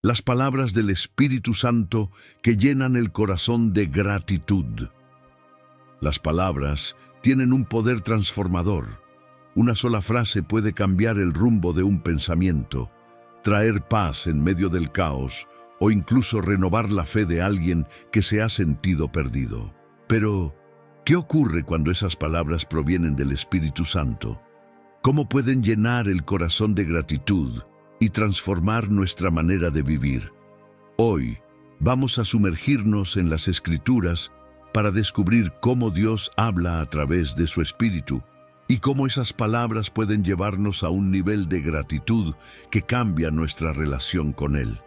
las palabras del Espíritu Santo que llenan el corazón de gratitud. Las palabras tienen un poder transformador. Una sola frase puede cambiar el rumbo de un pensamiento, traer paz en medio del caos o incluso renovar la fe de alguien que se ha sentido perdido. Pero, ¿qué ocurre cuando esas palabras provienen del Espíritu Santo? ¿Cómo pueden llenar el corazón de gratitud y transformar nuestra manera de vivir? Hoy vamos a sumergirnos en las Escrituras para descubrir cómo Dios habla a través de su Espíritu y cómo esas palabras pueden llevarnos a un nivel de gratitud que cambia nuestra relación con Él.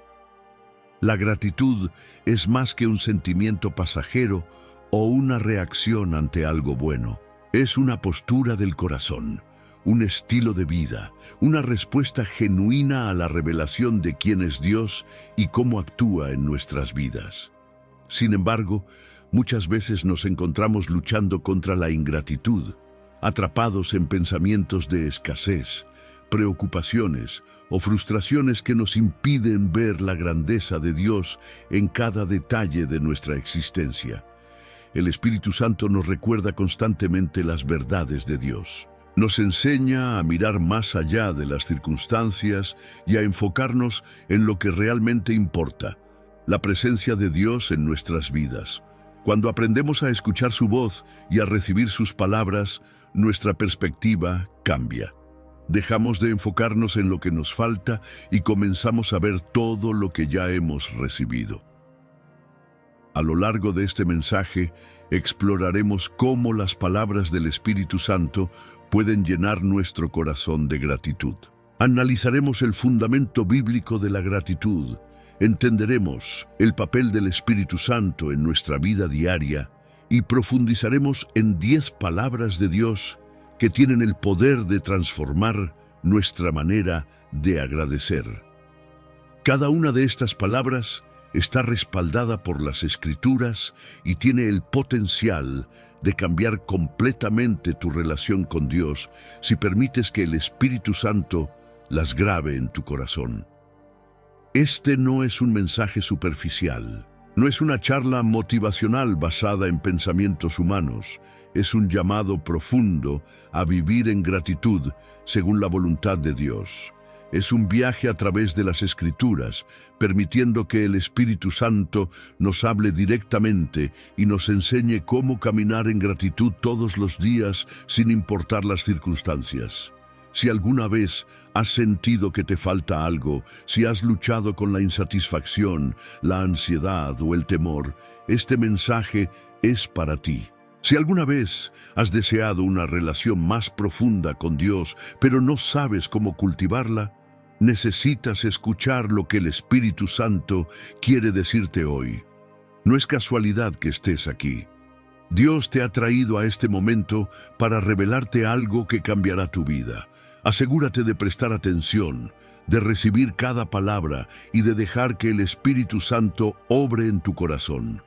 La gratitud es más que un sentimiento pasajero o una reacción ante algo bueno. Es una postura del corazón, un estilo de vida, una respuesta genuina a la revelación de quién es Dios y cómo actúa en nuestras vidas. Sin embargo, muchas veces nos encontramos luchando contra la ingratitud, atrapados en pensamientos de escasez, preocupaciones o frustraciones que nos impiden ver la grandeza de Dios en cada detalle de nuestra existencia. El Espíritu Santo nos recuerda constantemente las verdades de Dios. Nos enseña a mirar más allá de las circunstancias y a enfocarnos en lo que realmente importa, la presencia de Dios en nuestras vidas. Cuando aprendemos a escuchar su voz y a recibir sus palabras, nuestra perspectiva cambia. Dejamos de enfocarnos en lo que nos falta y comenzamos a ver todo lo que ya hemos recibido. A lo largo de este mensaje, exploraremos cómo las palabras del Espíritu Santo pueden llenar nuestro corazón de gratitud. Analizaremos el fundamento bíblico de la gratitud, entenderemos el papel del Espíritu Santo en nuestra vida diaria y profundizaremos en 10 palabras de Dios que tienen el poder de transformar nuestra manera de agradecer. Cada una de estas palabras está respaldada por las Escrituras y tiene el potencial de cambiar completamente tu relación con Dios si permites que el Espíritu Santo las grabe en tu corazón. Este no es un mensaje superficial, no es una charla motivacional basada en pensamientos humanos, es un llamado profundo a vivir en gratitud según la voluntad de Dios. Es un viaje a través de las Escrituras, permitiendo que el Espíritu Santo nos hable directamente y nos enseñe cómo caminar en gratitud todos los días sin importar las circunstancias. Si alguna vez has sentido que te falta algo, si has luchado con la insatisfacción, la ansiedad o el temor, este mensaje es para ti. Si alguna vez has deseado una relación más profunda con Dios, pero no sabes cómo cultivarla, necesitas escuchar lo que el Espíritu Santo quiere decirte hoy. No es casualidad que estés aquí. Dios te ha traído a este momento para revelarte algo que cambiará tu vida. Asegúrate de prestar atención, de recibir cada palabra y de dejar que el Espíritu Santo obre en tu corazón.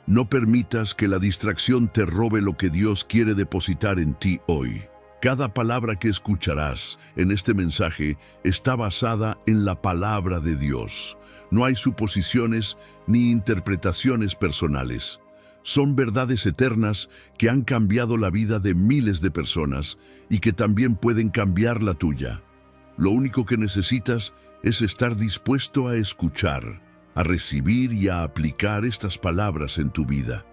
No permitas que la distracción te robe lo que Dios quiere depositar en ti hoy. Cada palabra que escucharás en este mensaje está basada en la palabra de Dios. No hay suposiciones ni interpretaciones personales. Son verdades eternas que han cambiado la vida de miles de personas y que también pueden cambiar la tuya. Lo único que necesitas es estar dispuesto a escuchar, a recibir y a aplicar estas palabras en tu vida.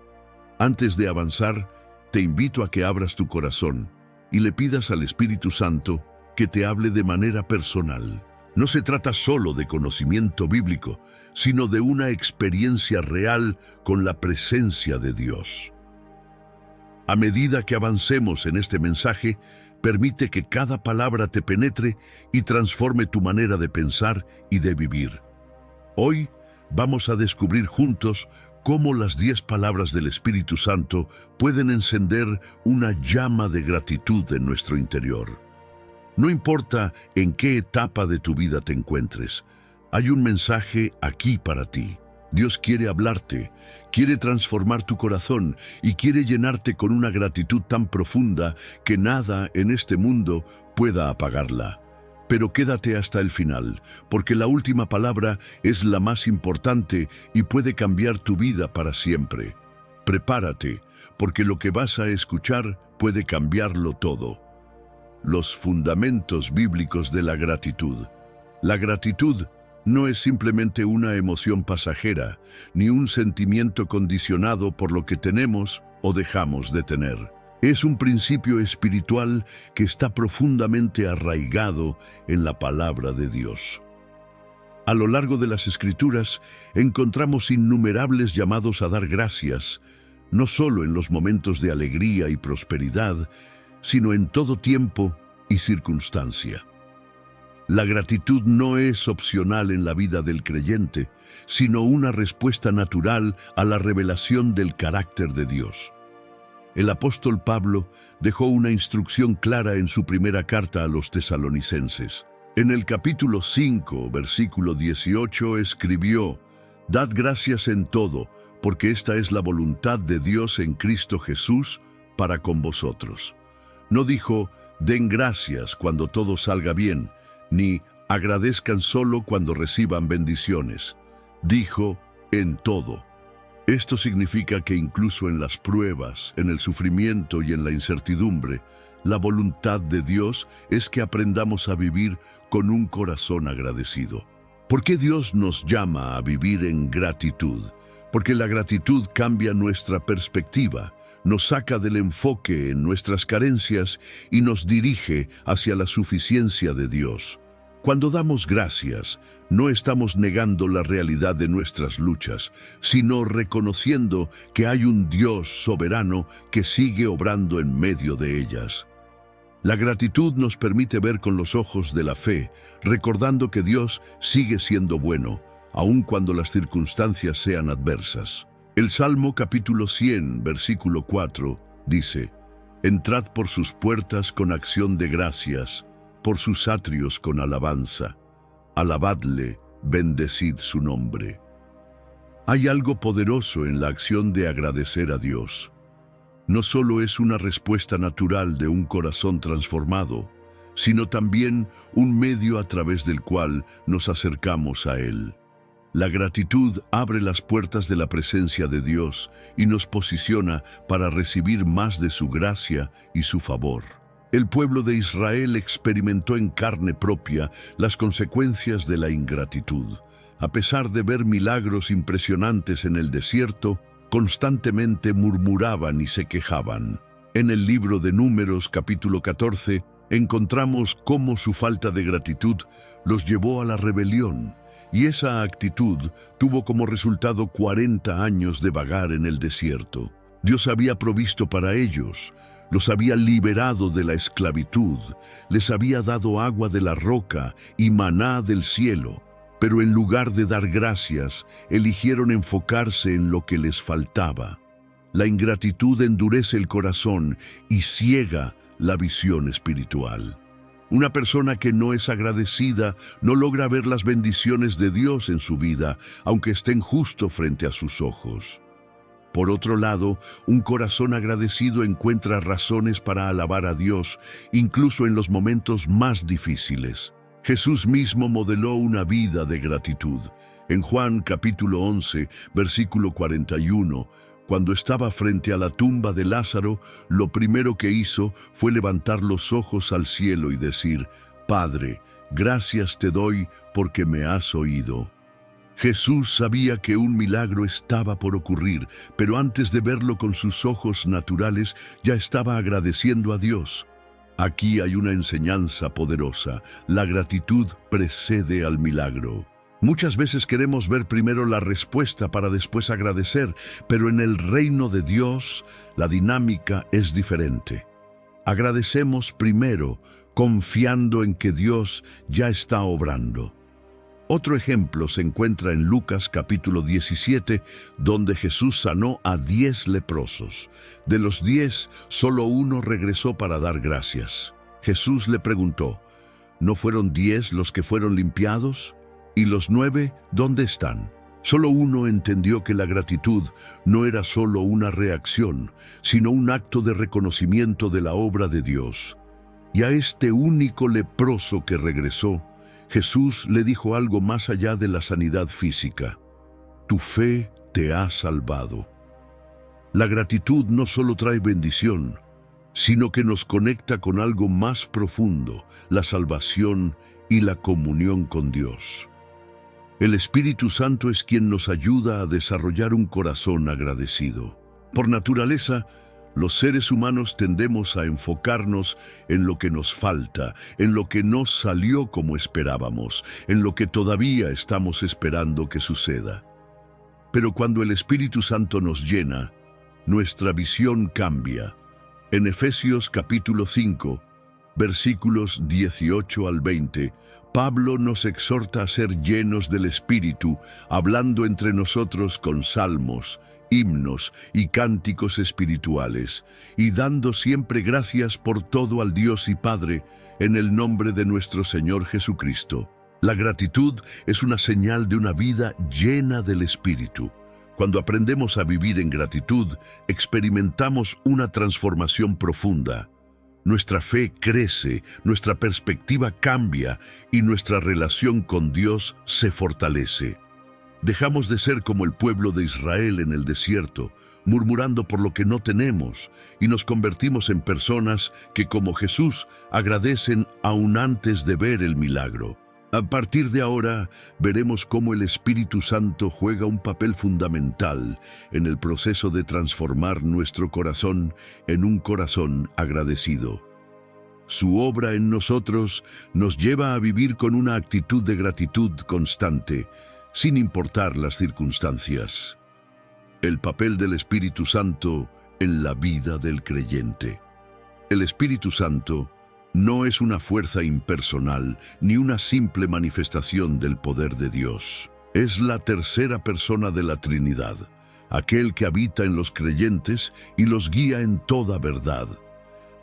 Antes de avanzar, te invito a que abras tu corazón y le pidas al Espíritu Santo que te hable de manera personal. No se trata solo de conocimiento bíblico, sino de una experiencia real con la presencia de Dios. A medida que avancemos en este mensaje, permite que cada palabra te penetre y transforme tu manera de pensar y de vivir. Hoy vamos a descubrir juntos cómo las 10 palabras del Espíritu Santo pueden encender una llama de gratitud en nuestro interior. No importa en qué etapa de tu vida te encuentres, hay un mensaje aquí para ti. Dios quiere hablarte, quiere transformar tu corazón y quiere llenarte con una gratitud tan profunda que nada en este mundo pueda apagarla. Pero quédate hasta el final, porque la última palabra es la más importante y puede cambiar tu vida para siempre. Prepárate, porque lo que vas a escuchar puede cambiarlo todo. Los fundamentos bíblicos de la gratitud. La gratitud no es simplemente una emoción pasajera, ni un sentimiento condicionado por lo que tenemos o dejamos de tener. Es un principio espiritual que está profundamente arraigado en la palabra de Dios. A lo largo de las Escrituras encontramos innumerables llamados a dar gracias, no solo en los momentos de alegría y prosperidad, sino en todo tiempo y circunstancia. La gratitud no es opcional en la vida del creyente, sino una respuesta natural a la revelación del carácter de Dios. El apóstol Pablo dejó una instrucción clara en su primera carta a los tesalonicenses. En el capítulo 5, versículo 18, escribió: «Dad gracias en todo, porque esta es la voluntad de Dios en Cristo Jesús para con vosotros». No dijo: «Den gracias cuando todo salga bien», ni «agradezcan solo cuando reciban bendiciones». Dijo: «en todo». Esto significa que incluso en las pruebas, en el sufrimiento y en la incertidumbre, la voluntad de Dios es que aprendamos a vivir con un corazón agradecido. ¿Por qué Dios nos llama a vivir en gratitud? Porque la gratitud cambia nuestra perspectiva, nos saca del enfoque en nuestras carencias y nos dirige hacia la suficiencia de Dios. Cuando damos gracias, no estamos negando la realidad de nuestras luchas, sino reconociendo que hay un Dios soberano que sigue obrando en medio de ellas. La gratitud nos permite ver con los ojos de la fe, recordando que Dios sigue siendo bueno, aun cuando las circunstancias sean adversas. El Salmo capítulo 100, versículo 4, dice: «Entrad por sus puertas con acción de gracias, por sus atrios con alabanza. Alabadle, bendecid su nombre». Hay algo poderoso en la acción de agradecer a Dios. No solo es una respuesta natural de un corazón transformado, sino también un medio a través del cual nos acercamos a Él. La gratitud abre las puertas de la presencia de Dios y nos posiciona para recibir más de su gracia y su favor. El pueblo de Israel experimentó en carne propia las consecuencias de la ingratitud. A pesar de ver milagros impresionantes en el desierto, constantemente murmuraban y se quejaban. En el libro de Números, capítulo 14, encontramos cómo su falta de gratitud los llevó a la rebelión, y esa actitud tuvo como resultado 40 años de vagar en el desierto. Dios había provisto para ellos, los había liberado de la esclavitud, les había dado agua de la roca y maná del cielo, pero en lugar de dar gracias, eligieron enfocarse en lo que les faltaba. La ingratitud endurece el corazón y ciega la visión espiritual. Una persona que no es agradecida no logra ver las bendiciones de Dios en su vida, aunque estén justo frente a sus ojos. Por otro lado, un corazón agradecido encuentra razones para alabar a Dios, incluso en los momentos más difíciles. Jesús mismo modeló una vida de gratitud. En Juan capítulo 11, versículo 41, cuando estaba frente a la tumba de Lázaro, lo primero que hizo fue levantar los ojos al cielo y decir: «Padre, gracias te doy porque me has oído». Jesús sabía que un milagro estaba por ocurrir, pero antes de verlo con sus ojos naturales, ya estaba agradeciendo a Dios. Aquí hay una enseñanza poderosa: la gratitud precede al milagro. Muchas veces queremos ver primero la respuesta para después agradecer, pero en el reino de Dios la dinámica es diferente. Agradecemos primero, confiando en que Dios ya está obrando. Otro ejemplo se encuentra en Lucas capítulo 17, donde Jesús sanó a 10 leprosos. De los 10, solo uno regresó para dar gracias. Jesús le preguntó: ¿no fueron 10 los que fueron limpiados? ¿Y los 9 dónde están? Solo uno entendió que la gratitud no era solo una reacción, sino un acto de reconocimiento de la obra de Dios. Y a este único leproso que regresó, Jesús le dijo algo más allá de la sanidad física. Tu fe te ha salvado. La gratitud no solo trae bendición, sino que nos conecta con algo más profundo, la salvación y la comunión con Dios. El Espíritu Santo es quien nos ayuda a desarrollar un corazón agradecido. Por naturaleza, los seres humanos tendemos a enfocarnos en lo que nos falta, en lo que no salió como esperábamos, en lo que todavía estamos esperando que suceda. Pero cuando el Espíritu Santo nos llena, nuestra visión cambia. En Efesios capítulo 5, versículos 18 al 20, Pablo nos exhorta a ser llenos del Espíritu, hablando entre nosotros con salmos, himnos y cánticos espirituales, y dando siempre gracias por todo al Dios y Padre, en el nombre de nuestro Señor Jesucristo. La gratitud es una señal de una vida llena del Espíritu. Cuando aprendemos a vivir en gratitud, experimentamos una transformación profunda. Nuestra fe crece, nuestra perspectiva cambia y nuestra relación con Dios se fortalece. Dejamos de ser como el pueblo de Israel en el desierto, murmurando por lo que no tenemos, y nos convertimos en personas que, como Jesús, agradecen aún antes de ver el milagro. A partir de ahora, veremos cómo el Espíritu Santo juega un papel fundamental en el proceso de transformar nuestro corazón en un corazón agradecido. Su obra en nosotros nos lleva a vivir con una actitud de gratitud constante, sin importar las circunstancias. El papel del Espíritu Santo en la vida del creyente. El Espíritu Santo no es una fuerza impersonal ni una simple manifestación del poder de Dios. Es la tercera persona de la Trinidad, aquel que habita en los creyentes y los guía en toda verdad.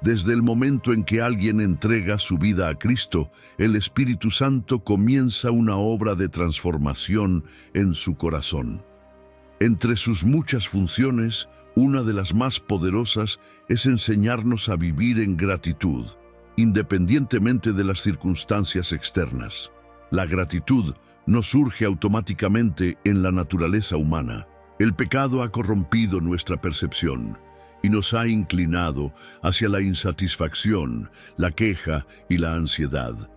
Desde el momento en que alguien entrega su vida a Cristo, el Espíritu Santo comienza una obra de transformación en su corazón. Entre sus muchas funciones, una de las más poderosas es enseñarnos a vivir en gratitud, independientemente de las circunstancias externas. La gratitud no surge automáticamente en la naturaleza humana. El pecado ha corrompido nuestra percepción y nos ha inclinado hacia la insatisfacción, la queja y la ansiedad.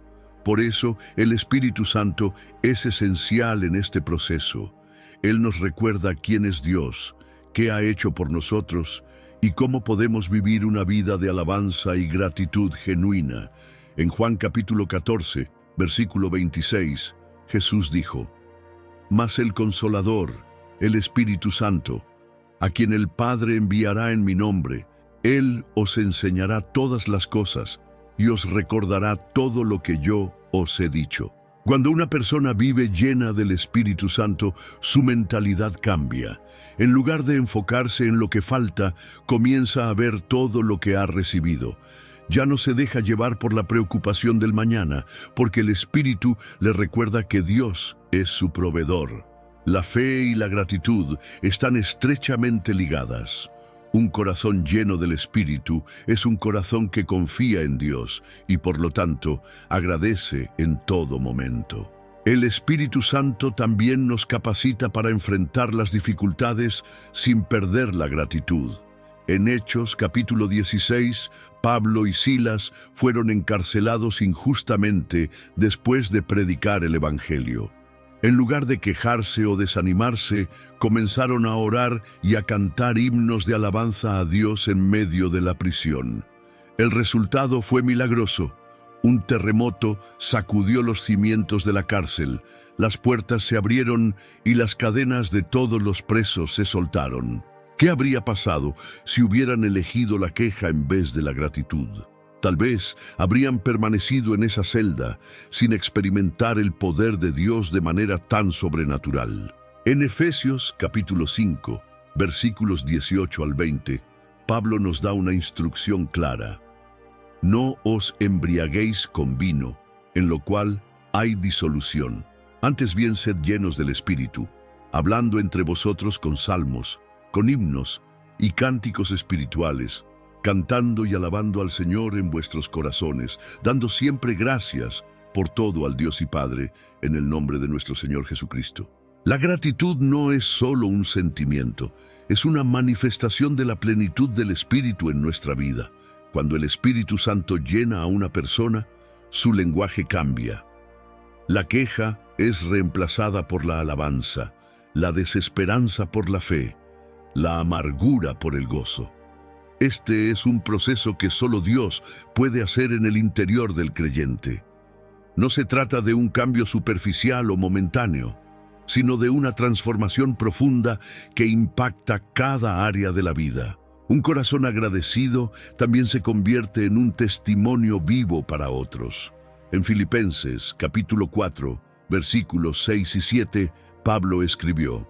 Por eso, el Espíritu Santo es esencial en este proceso. Él nos recuerda quién es Dios, qué ha hecho por nosotros y cómo podemos vivir una vida de alabanza y gratitud genuina. En Juan capítulo 14, versículo 26, Jesús dijo: «Mas el Consolador, el Espíritu Santo, a quien el Padre enviará en mi nombre, Él os enseñará todas las cosas y os recordará todo lo que yo os he dicho». Cuando una persona vive llena del Espíritu Santo, su mentalidad cambia. En lugar de enfocarse en lo que falta, comienza a ver todo lo que ha recibido. Ya no se deja llevar por la preocupación del mañana, porque el Espíritu le recuerda que Dios es su proveedor. La fe y la gratitud están estrechamente ligadas. Un corazón lleno del Espíritu es un corazón que confía en Dios y, por lo tanto, agradece en todo momento. El Espíritu Santo también nos capacita para enfrentar las dificultades sin perder la gratitud. En Hechos capítulo 16, Pablo y Silas fueron encarcelados injustamente después de predicar el Evangelio. En lugar de quejarse o desanimarse, comenzaron a orar y a cantar himnos de alabanza a Dios en medio de la prisión. El resultado fue milagroso. Un terremoto sacudió los cimientos de la cárcel, las puertas se abrieron y las cadenas de todos los presos se soltaron. ¿Qué habría pasado si hubieran elegido la queja en vez de la gratitud? Tal vez habrían permanecido en esa celda sin experimentar el poder de Dios de manera tan sobrenatural. En Efesios capítulo 5, versículos 18 al 20, Pablo nos da una instrucción clara. No os embriaguéis con vino, en lo cual hay disolución. Antes bien sed llenos del Espíritu, hablando entre vosotros con salmos, con himnos y cánticos espirituales, cantando y alabando al Señor en vuestros corazones, dando siempre gracias por todo al Dios y Padre, en el nombre de nuestro Señor Jesucristo. La gratitud no es solo un sentimiento, es una manifestación de la plenitud del Espíritu en nuestra vida. Cuando el Espíritu Santo llena a una persona, su lenguaje cambia. La queja es reemplazada por la alabanza, la desesperanza por la fe, la amargura por el gozo. Este es un proceso que solo Dios puede hacer en el interior del creyente. No se trata de un cambio superficial o momentáneo, sino de una transformación profunda que impacta cada área de la vida. Un corazón agradecido también se convierte en un testimonio vivo para otros. En Filipenses, capítulo 4, versículos 6 y 7, Pablo escribió: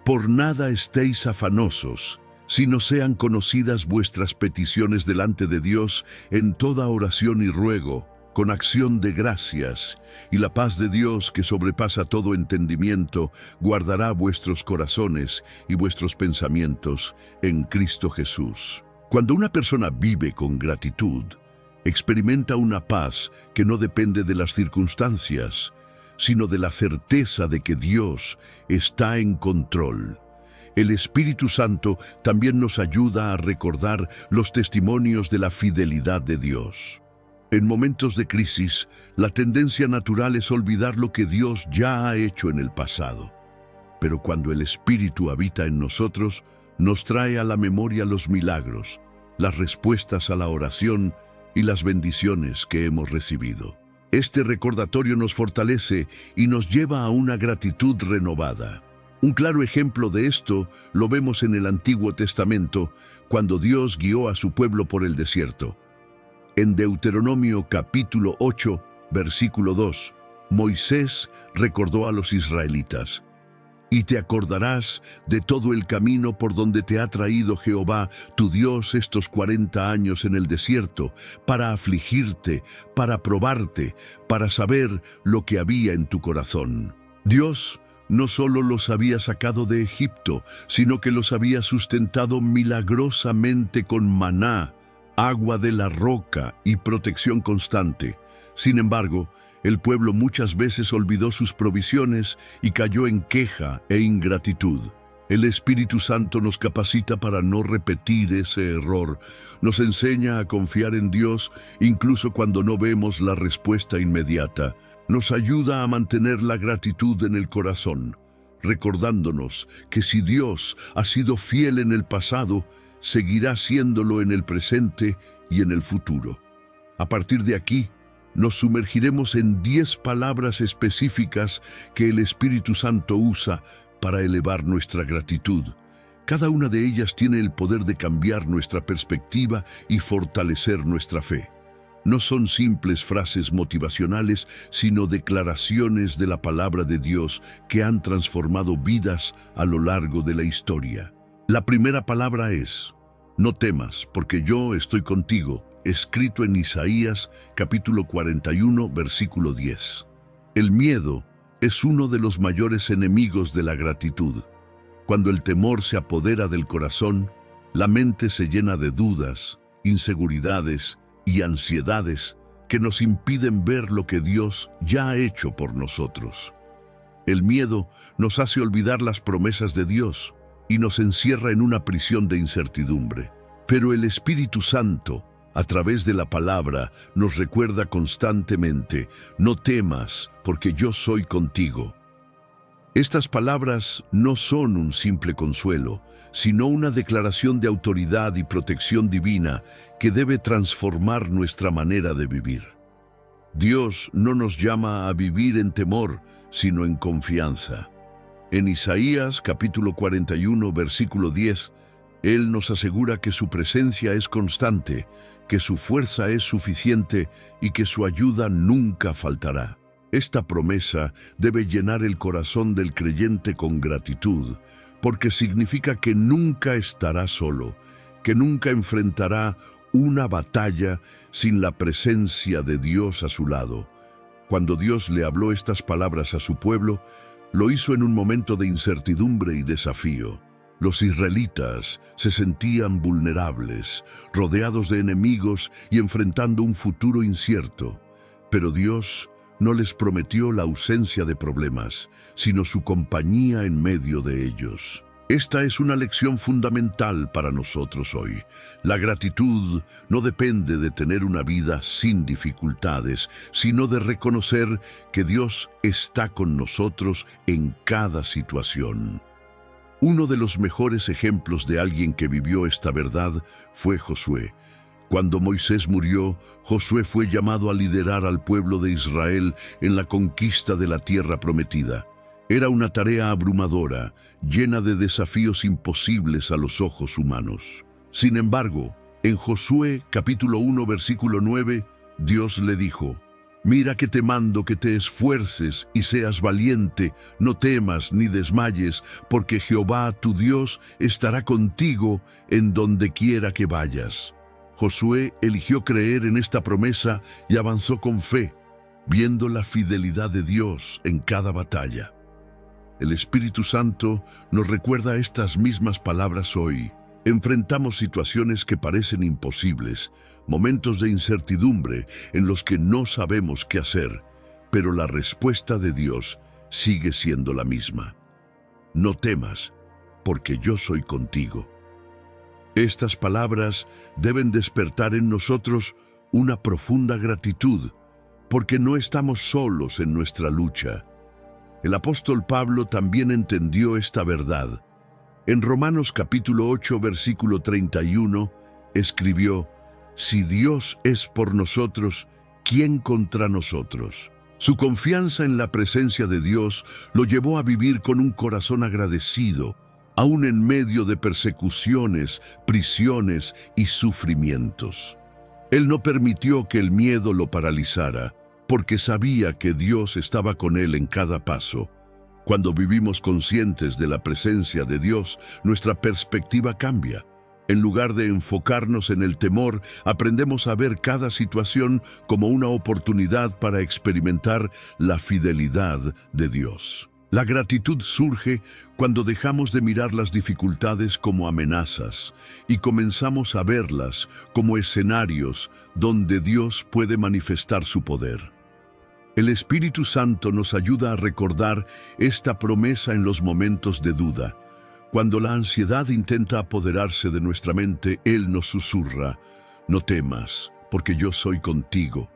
«Por nada estéis afanosos, sino sean conocidas vuestras peticiones delante de Dios en toda oración y ruego, con acción de gracias, y la paz de Dios, que sobrepasa todo entendimiento, guardará vuestros corazones y vuestros pensamientos en Cristo Jesús». Cuando una persona vive con gratitud, experimenta una paz que no depende de las circunstancias, sino de la certeza de que Dios está en control. El Espíritu Santo también nos ayuda a recordar los testimonios de la fidelidad de Dios. En momentos de crisis, la tendencia natural es olvidar lo que Dios ya ha hecho en el pasado. Pero cuando el Espíritu habita en nosotros, nos trae a la memoria los milagros, las respuestas a la oración y las bendiciones que hemos recibido. Este recordatorio nos fortalece y nos lleva a una gratitud renovada. Un claro ejemplo de esto lo vemos en el Antiguo Testamento, cuando Dios guió a su pueblo por el desierto. En Deuteronomio capítulo 8, versículo 2, Moisés recordó a los israelitas: «Y te acordarás de todo el camino por donde te ha traído Jehová, tu Dios, estos 40 años en el desierto, para afligirte, para probarte, para saber lo que había en tu corazón». Dios no solo los había sacado de Egipto, sino que los había sustentado milagrosamente con maná, agua de la roca y protección constante. Sin embargo, el pueblo muchas veces olvidó sus provisiones y cayó en queja e ingratitud. El Espíritu Santo nos capacita para no repetir ese error. Nos enseña a confiar en Dios incluso cuando no vemos la respuesta inmediata. Nos ayuda a mantener la gratitud en el corazón, recordándonos que si Dios ha sido fiel en el pasado, seguirá siéndolo en el presente y en el futuro. A partir de aquí, nos sumergiremos en 10 palabras específicas que el Espíritu Santo usa para elevar nuestra gratitud. Cada una de ellas tiene el poder de cambiar nuestra perspectiva y fortalecer nuestra fe. No son simples frases motivacionales, sino declaraciones de la palabra de Dios que han transformado vidas a lo largo de la historia. La primera palabra es: «No temas, porque yo estoy contigo», escrito en Isaías capítulo 41, versículo 10. El miedo es uno de los mayores enemigos de la gratitud. Cuando el temor se apodera del corazón, la mente se llena de dudas, inseguridades y ansiedades que nos impiden ver lo que Dios ya ha hecho por nosotros. El miedo nos hace olvidar las promesas de Dios y nos encierra en una prisión de incertidumbre. Pero el Espíritu Santo, a través de la palabra, nos recuerda constantemente: «No temas, porque yo soy contigo». Estas palabras no son un simple consuelo, sino una declaración de autoridad y protección divina que debe transformar nuestra manera de vivir. Dios no nos llama a vivir en temor, sino en confianza. En Isaías capítulo 41, versículo 10, Él nos asegura que su presencia es constante, que su fuerza es suficiente y que su ayuda nunca faltará. Esta promesa debe llenar el corazón del creyente con gratitud, porque significa que nunca estará solo, que nunca enfrentará una batalla sin la presencia de Dios a su lado. Cuando Dios le habló estas palabras a su pueblo, lo hizo en un momento de incertidumbre y desafío. Los israelitas se sentían vulnerables, rodeados de enemigos y enfrentando un futuro incierto. Pero Dios no les prometió la ausencia de problemas, sino su compañía en medio de ellos. Esta es una lección fundamental para nosotros hoy. La gratitud no depende de tener una vida sin dificultades, sino de reconocer que Dios está con nosotros en cada situación. Uno de los mejores ejemplos de alguien que vivió esta verdad fue Josué. Cuando Moisés murió, Josué fue llamado a liderar al pueblo de Israel en la conquista de la tierra prometida. Era una tarea abrumadora, llena de desafíos imposibles a los ojos humanos. Sin embargo, en Josué capítulo 1 versículo 9, Dios le dijo: «Mira que te mando que te esfuerces y seas valiente, no temas ni desmayes, porque Jehová tu Dios estará contigo en donde quiera que vayas». Josué eligió creer en esta promesa y avanzó con fe, viendo la fidelidad de Dios en cada batalla. El Espíritu Santo nos recuerda estas mismas palabras hoy. Enfrentamos situaciones que parecen imposibles, momentos de incertidumbre en los que no sabemos qué hacer, pero la respuesta de Dios sigue siendo la misma. No temas, porque yo soy contigo. Estas palabras deben despertar en nosotros una profunda gratitud, porque no estamos solos en nuestra lucha. El apóstol Pablo también entendió esta verdad. En Romanos capítulo 8, versículo 31, escribió: «Si Dios es por nosotros, ¿quién contra nosotros?». Su confianza en la presencia de Dios lo llevó a vivir con un corazón agradecido, aún en medio de persecuciones, prisiones y sufrimientos. Él no permitió que el miedo lo paralizara, porque sabía que Dios estaba con él en cada paso. Cuando vivimos conscientes de la presencia de Dios, nuestra perspectiva cambia. En lugar de enfocarnos en el temor, aprendemos a ver cada situación como una oportunidad para experimentar la fidelidad de Dios. La gratitud surge cuando dejamos de mirar las dificultades como amenazas y comenzamos a verlas como escenarios donde Dios puede manifestar su poder. El Espíritu Santo nos ayuda a recordar esta promesa en los momentos de duda. Cuando la ansiedad intenta apoderarse de nuestra mente, Él nos susurra: «No temas, porque yo soy contigo».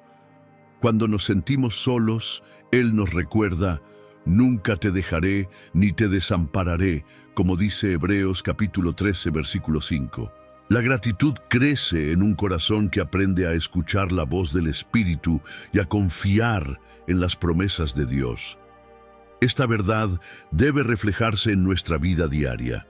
Cuando nos sentimos solos, Él nos recuerda: «Nunca te dejaré ni te desampararé», como dice Hebreos capítulo 13, versículo 5. La gratitud crece en un corazón que aprende a escuchar la voz del Espíritu y a confiar en las promesas de Dios. Esta verdad debe reflejarse en nuestra vida diaria.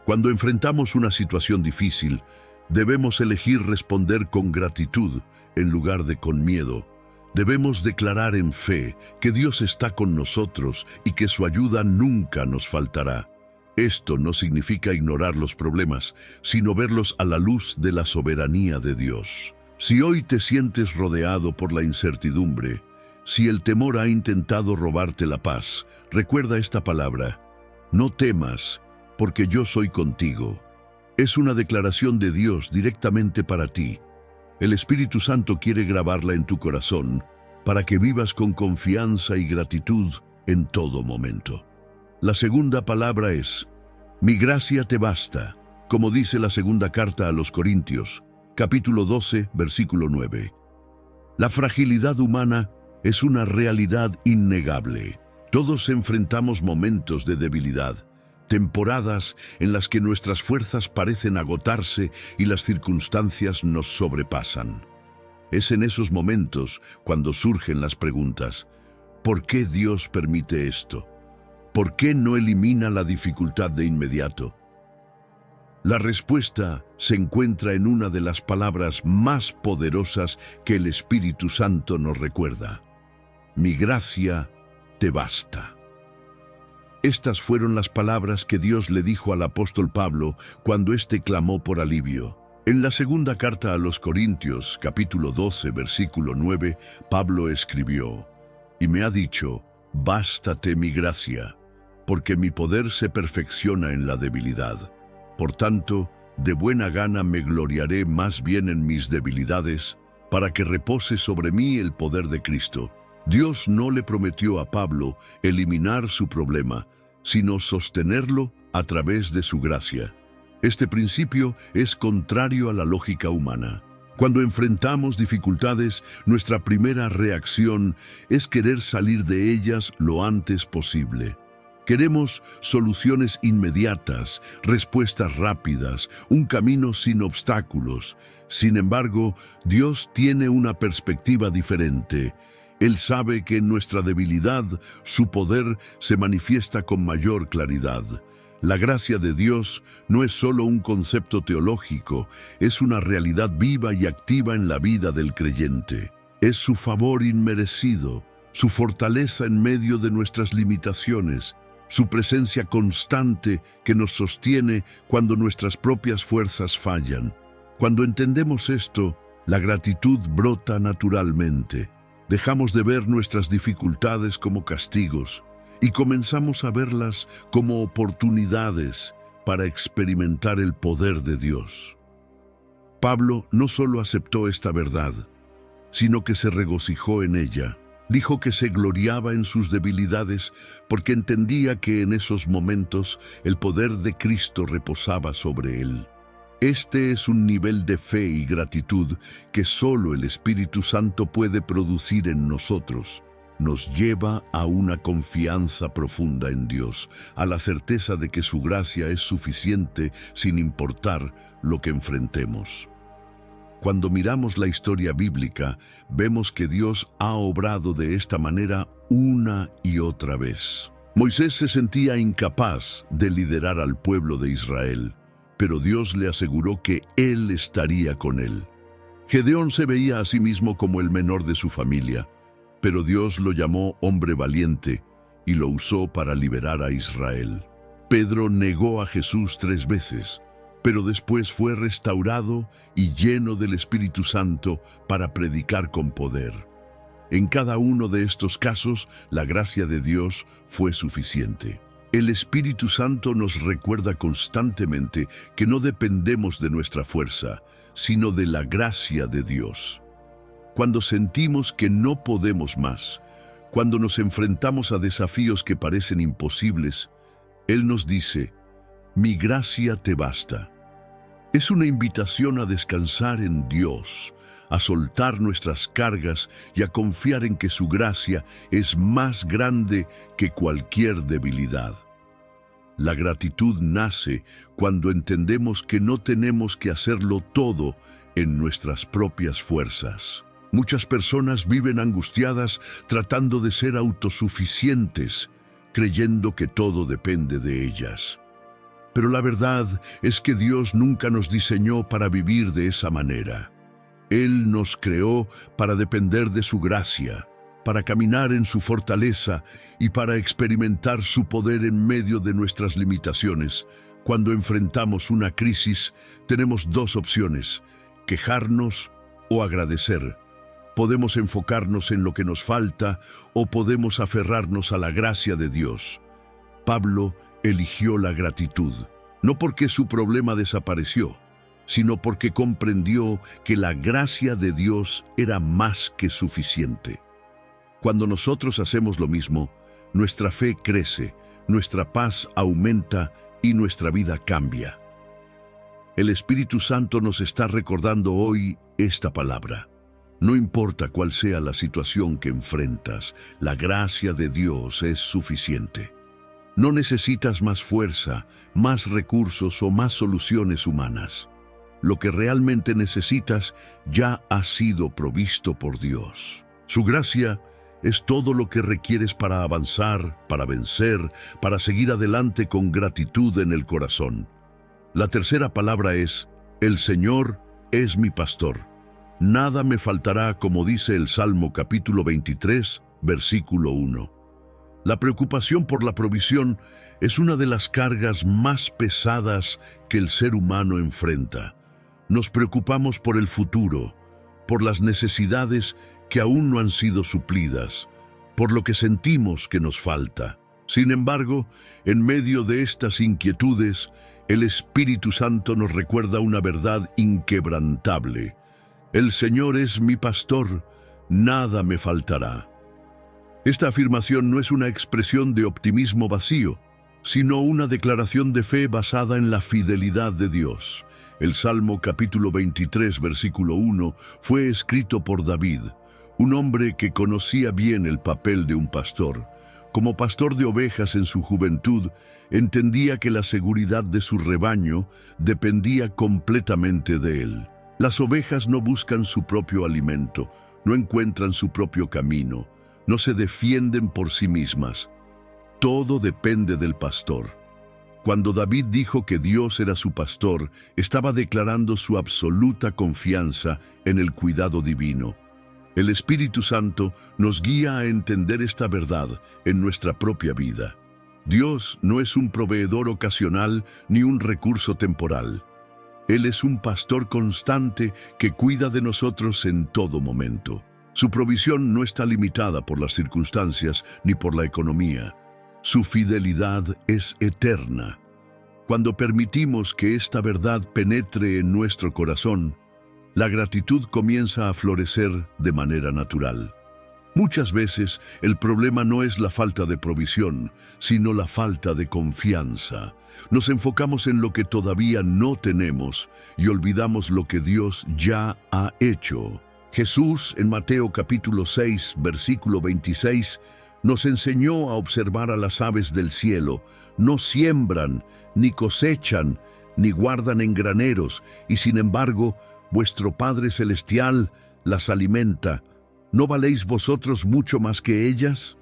Cuando enfrentamos una situación difícil, debemos elegir responder con gratitud en lugar de con miedo. Debemos declarar en fe que Dios está con nosotros y que su ayuda nunca nos faltará. Esto no significa ignorar los problemas, sino verlos a la luz de la soberanía de Dios. Si hoy te sientes rodeado por la incertidumbre, si el temor ha intentado robarte la paz, recuerda esta palabra: «No temas, porque yo soy contigo». Es una declaración de Dios directamente para ti. El Espíritu Santo quiere grabarla en tu corazón para que vivas con confianza y gratitud en todo momento. La segunda palabra es: «Mi gracia te basta», como dice la segunda carta a los Corintios, capítulo 12, versículo 9. La fragilidad humana es una realidad innegable. Todos enfrentamos momentos de debilidad, temporadas en las que nuestras fuerzas parecen agotarse y las circunstancias nos sobrepasan. Es en esos momentos cuando surgen las preguntas: ¿por qué Dios permite esto? ¿Por qué no elimina la dificultad de inmediato? La respuesta se encuentra en una de las palabras más poderosas que el Espíritu Santo nos recuerda: «Mi gracia te basta». Estas fueron las palabras que Dios le dijo al apóstol Pablo cuando éste clamó por alivio. En la segunda carta a los Corintios, capítulo 12, versículo 9, Pablo escribió: «Y me ha dicho: bástate mi gracia, porque mi poder se perfecciona en la debilidad. Por tanto, de buena gana me gloriaré más bien en mis debilidades, para que repose sobre mí el poder de Cristo. Dios no le prometió a Pablo eliminar su problema, sino sostenerlo a través de su gracia. Este principio es contrario a la lógica humana. Cuando enfrentamos dificultades, nuestra primera reacción es querer salir de ellas lo antes posible. Queremos soluciones inmediatas, respuestas rápidas, un camino sin obstáculos. Sin embargo, Dios tiene una perspectiva diferente. Él sabe que en nuestra debilidad, su poder se manifiesta con mayor claridad. La gracia de Dios no es solo un concepto teológico, es una realidad viva y activa en la vida del creyente. Es su favor inmerecido, su fortaleza en medio de nuestras limitaciones, su presencia constante que nos sostiene cuando nuestras propias fuerzas fallan. Cuando entendemos esto, la gratitud brota naturalmente. Dejamos de ver nuestras dificultades como castigos y comenzamos a verlas como oportunidades para experimentar el poder de Dios. Pablo no solo aceptó esta verdad, sino que se regocijó en ella. Dijo que se gloriaba en sus debilidades porque entendía que en esos momentos el poder de Cristo reposaba sobre él. Este es un nivel de fe y gratitud que solo el Espíritu Santo puede producir en nosotros. Nos lleva a una confianza profunda en Dios, a la certeza de que su gracia es suficiente sin importar lo que enfrentemos. Cuando miramos la historia bíblica, vemos que Dios ha obrado de esta manera una y otra vez. Moisés se sentía incapaz de liderar al pueblo de Israel, pero Dios le aseguró que Él estaría con él. Gedeón se veía a sí mismo como el menor de su familia, pero Dios lo llamó hombre valiente y lo usó para liberar a Israel. Pedro negó a Jesús 3 veces, pero después fue restaurado y lleno del Espíritu Santo para predicar con poder. En cada uno de estos casos, la gracia de Dios fue suficiente. El Espíritu Santo nos recuerda constantemente que no dependemos de nuestra fuerza, sino de la gracia de Dios. Cuando sentimos que no podemos más, cuando nos enfrentamos a desafíos que parecen imposibles, Él nos dice, «Mi gracia te basta». Es una invitación a descansar en Dios, a soltar nuestras cargas y a confiar en que su gracia es más grande que cualquier debilidad. La gratitud nace cuando entendemos que no tenemos que hacerlo todo en nuestras propias fuerzas. Muchas personas viven angustiadas tratando de ser autosuficientes, creyendo que todo depende de ellas. Pero la verdad es que Dios nunca nos diseñó para vivir de esa manera. Él nos creó para depender de su gracia, para caminar en su fortaleza y para experimentar su poder en medio de nuestras limitaciones. Cuando enfrentamos una crisis, tenemos 2 opciones: quejarnos o agradecer. Podemos enfocarnos en lo que nos falta o podemos aferrarnos a la gracia de Dios. Pablo eligió la gratitud, no porque su problema desapareció, sino porque comprendió que la gracia de Dios era más que suficiente. Cuando nosotros hacemos lo mismo, nuestra fe crece, nuestra paz aumenta y nuestra vida cambia. El Espíritu Santo nos está recordando hoy esta palabra. No importa cuál sea la situación que enfrentas, la gracia de Dios es suficiente. No necesitas más fuerza, más recursos o más soluciones humanas. Lo que realmente necesitas ya ha sido provisto por Dios. Su gracia es todo lo que requieres para avanzar, para vencer, para seguir adelante con gratitud en el corazón. La tercera palabra es: el Señor es mi pastor. Nada me faltará, como dice el Salmo capítulo 23, versículo 1. La preocupación por la provisión es una de las cargas más pesadas que el ser humano enfrenta. Nos preocupamos por el futuro, por las necesidades que aún no han sido suplidas, por lo que sentimos que nos falta. Sin embargo, en medio de estas inquietudes, el Espíritu Santo nos recuerda una verdad inquebrantable. El Señor es mi pastor, nada me faltará. Esta afirmación no es una expresión de optimismo vacío, sino una declaración de fe basada en la fidelidad de Dios. El Salmo capítulo 23, versículo 1, fue escrito por David, un hombre que conocía bien el papel de un pastor. Como pastor de ovejas en su juventud, entendía que la seguridad de su rebaño dependía completamente de él. Las ovejas no buscan su propio alimento, no encuentran su propio camino, no se defienden por sí mismas. Todo depende del pastor. Cuando David dijo que Dios era su pastor, estaba declarando su absoluta confianza en el cuidado divino. El Espíritu Santo nos guía a entender esta verdad en nuestra propia vida. Dios no es un proveedor ocasional ni un recurso temporal. Él es un pastor constante que cuida de nosotros en todo momento. Su provisión no está limitada por las circunstancias ni por la economía. Su fidelidad es eterna. Cuando permitimos que esta verdad penetre en nuestro corazón, la gratitud comienza a florecer de manera natural. Muchas veces el problema no es la falta de provisión, sino la falta de confianza. Nos enfocamos en lo que todavía no tenemos y olvidamos lo que Dios ya ha hecho. Jesús, en Mateo capítulo 6, versículo 26, nos enseñó a observar a las aves del cielo. No siembran, ni cosechan, ni guardan en graneros, y sin embargo, vuestro Padre Celestial las alimenta. ¿No valéis vosotros mucho más que ellas?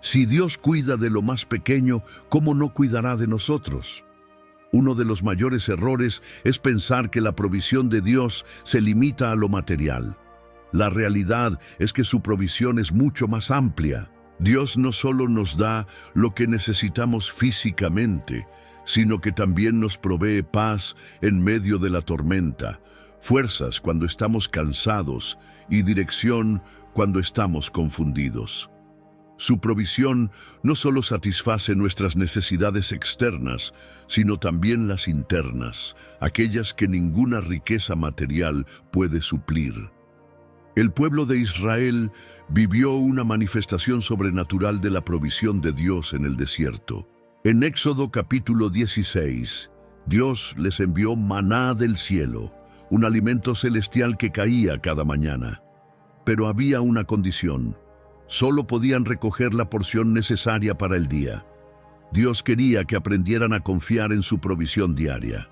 Si Dios cuida de lo más pequeño, ¿cómo no cuidará de nosotros? Uno de los mayores errores es pensar que la provisión de Dios se limita a lo material. La realidad es que su provisión es mucho más amplia. Dios no solo nos da lo que necesitamos físicamente, sino que también nos provee paz en medio de la tormenta, fuerzas cuando estamos cansados y dirección cuando estamos confundidos. Su provisión no solo satisface nuestras necesidades externas, sino también las internas, aquellas que ninguna riqueza material puede suplir. El pueblo de Israel vivió una manifestación sobrenatural de la provisión de Dios en el desierto. En Éxodo capítulo 16, Dios les envió maná del cielo, un alimento celestial que caía cada mañana. Pero había una condición: solo podían recoger la porción necesaria para el día. Dios quería que aprendieran a confiar en su provisión diaria.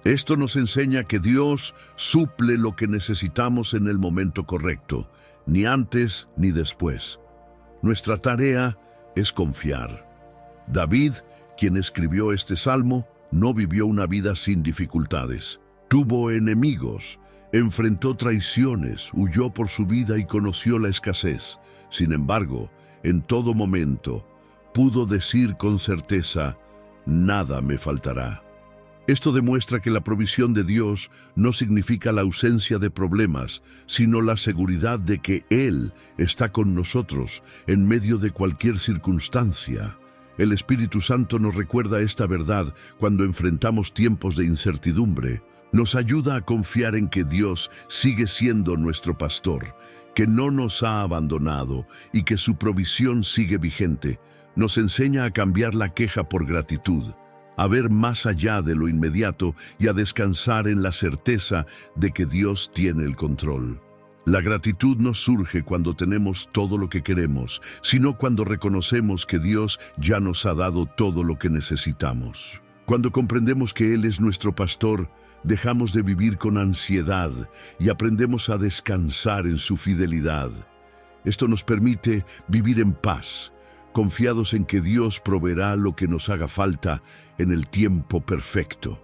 Esto nos enseña que Dios suple lo que necesitamos en el momento correcto, ni antes ni después. Nuestra tarea es confiar. David, quien escribió este salmo, no vivió una vida sin dificultades. Tuvo enemigos, enfrentó traiciones, huyó por su vida y conoció la escasez. Sin embargo, en todo momento, pudo decir con certeza: nada me faltará. Esto demuestra que la provisión de Dios no significa la ausencia de problemas, sino la seguridad de que Él está con nosotros en medio de cualquier circunstancia. El Espíritu Santo nos recuerda esta verdad cuando enfrentamos tiempos de incertidumbre. Nos ayuda a confiar en que Dios sigue siendo nuestro pastor, que no nos ha abandonado y que su provisión sigue vigente. Nos enseña a cambiar la queja por gratitud, a ver más allá de lo inmediato y a descansar en la certeza de que Dios tiene el control. La gratitud no surge cuando tenemos todo lo que queremos, sino cuando reconocemos que Dios ya nos ha dado todo lo que necesitamos. Cuando comprendemos que Él es nuestro pastor, dejamos de vivir con ansiedad y aprendemos a descansar en su fidelidad. Esto nos permite vivir en paz, confiados en que Dios proveerá lo que nos haga falta en el tiempo perfecto.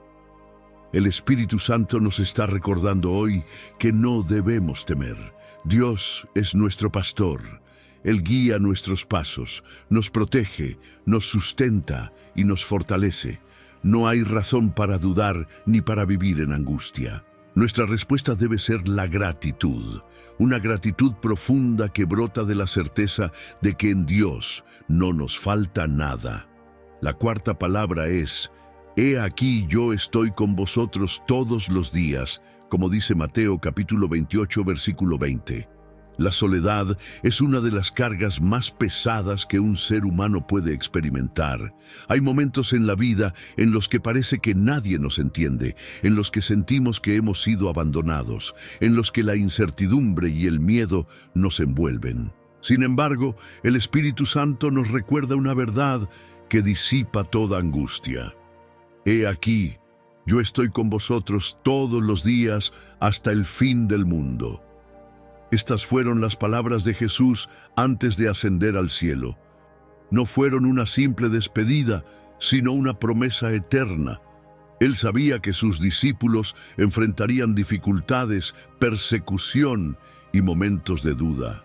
El Espíritu Santo nos está recordando hoy que no debemos temer. Dios es nuestro pastor. Él guía nuestros pasos, nos protege, nos sustenta y nos fortalece. No hay razón para dudar ni para vivir en angustia. Nuestra respuesta debe ser la gratitud, una gratitud profunda que brota de la certeza de que en Dios no nos falta nada. La cuarta palabra es: He aquí yo estoy con vosotros todos los días, como dice Mateo capítulo 28, versículo 20. La soledad es una de las cargas más pesadas que un ser humano puede experimentar. Hay momentos en la vida en los que parece que nadie nos entiende, en los que sentimos que hemos sido abandonados, en los que la incertidumbre y el miedo nos envuelven. Sin embargo, el Espíritu Santo nos recuerda una verdad que disipa toda angustia. He aquí, yo estoy con vosotros todos los días hasta el fin del mundo. Estas fueron las palabras de Jesús antes de ascender al cielo. No fueron una simple despedida, sino una promesa eterna. Él sabía que sus discípulos enfrentarían dificultades, persecución y momentos de duda.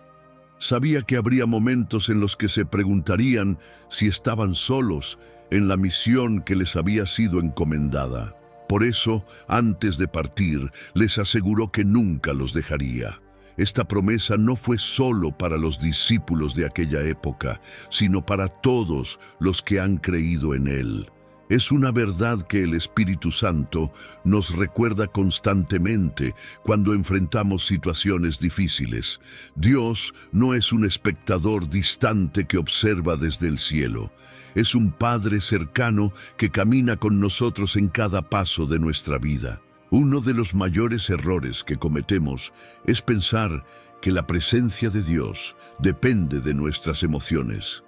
Sabía que habría momentos en los que se preguntarían si estaban solos en la misión que les había sido encomendada. Por eso, antes de partir, les aseguró que nunca los dejaría. Esta promesa no fue solo para los discípulos de aquella época, sino para todos los que han creído en Él. Es una verdad que el Espíritu Santo nos recuerda constantemente cuando enfrentamos situaciones difíciles. Dios no es un espectador distante que observa desde el cielo. Es un Padre cercano que camina con nosotros en cada paso de nuestra vida. Uno de los mayores errores que cometemos es pensar que la presencia de Dios depende de nuestras emociones.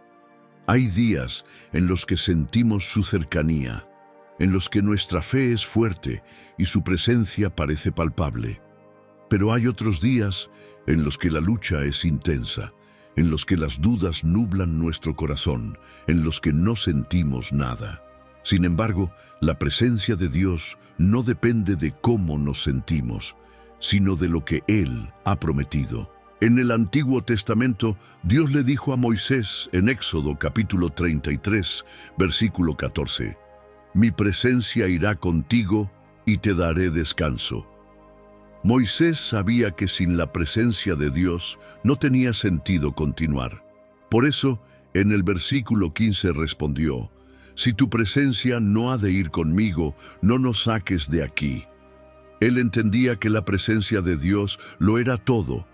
Hay días en los que sentimos su cercanía, en los que nuestra fe es fuerte y su presencia parece palpable. Pero hay otros días en los que la lucha es intensa, en los que las dudas nublan nuestro corazón, en los que no sentimos nada. Sin embargo, la presencia de Dios no depende de cómo nos sentimos, sino de lo que Él ha prometido. En el Antiguo Testamento, Dios le dijo a Moisés en Éxodo capítulo 33, versículo 14, «Mi presencia irá contigo y te daré descanso». Moisés sabía que sin la presencia de Dios no tenía sentido continuar. Por eso, en el versículo 15 respondió, «Si tu presencia no ha de ir conmigo, no nos saques de aquí». Él entendía que la presencia de Dios lo era todo.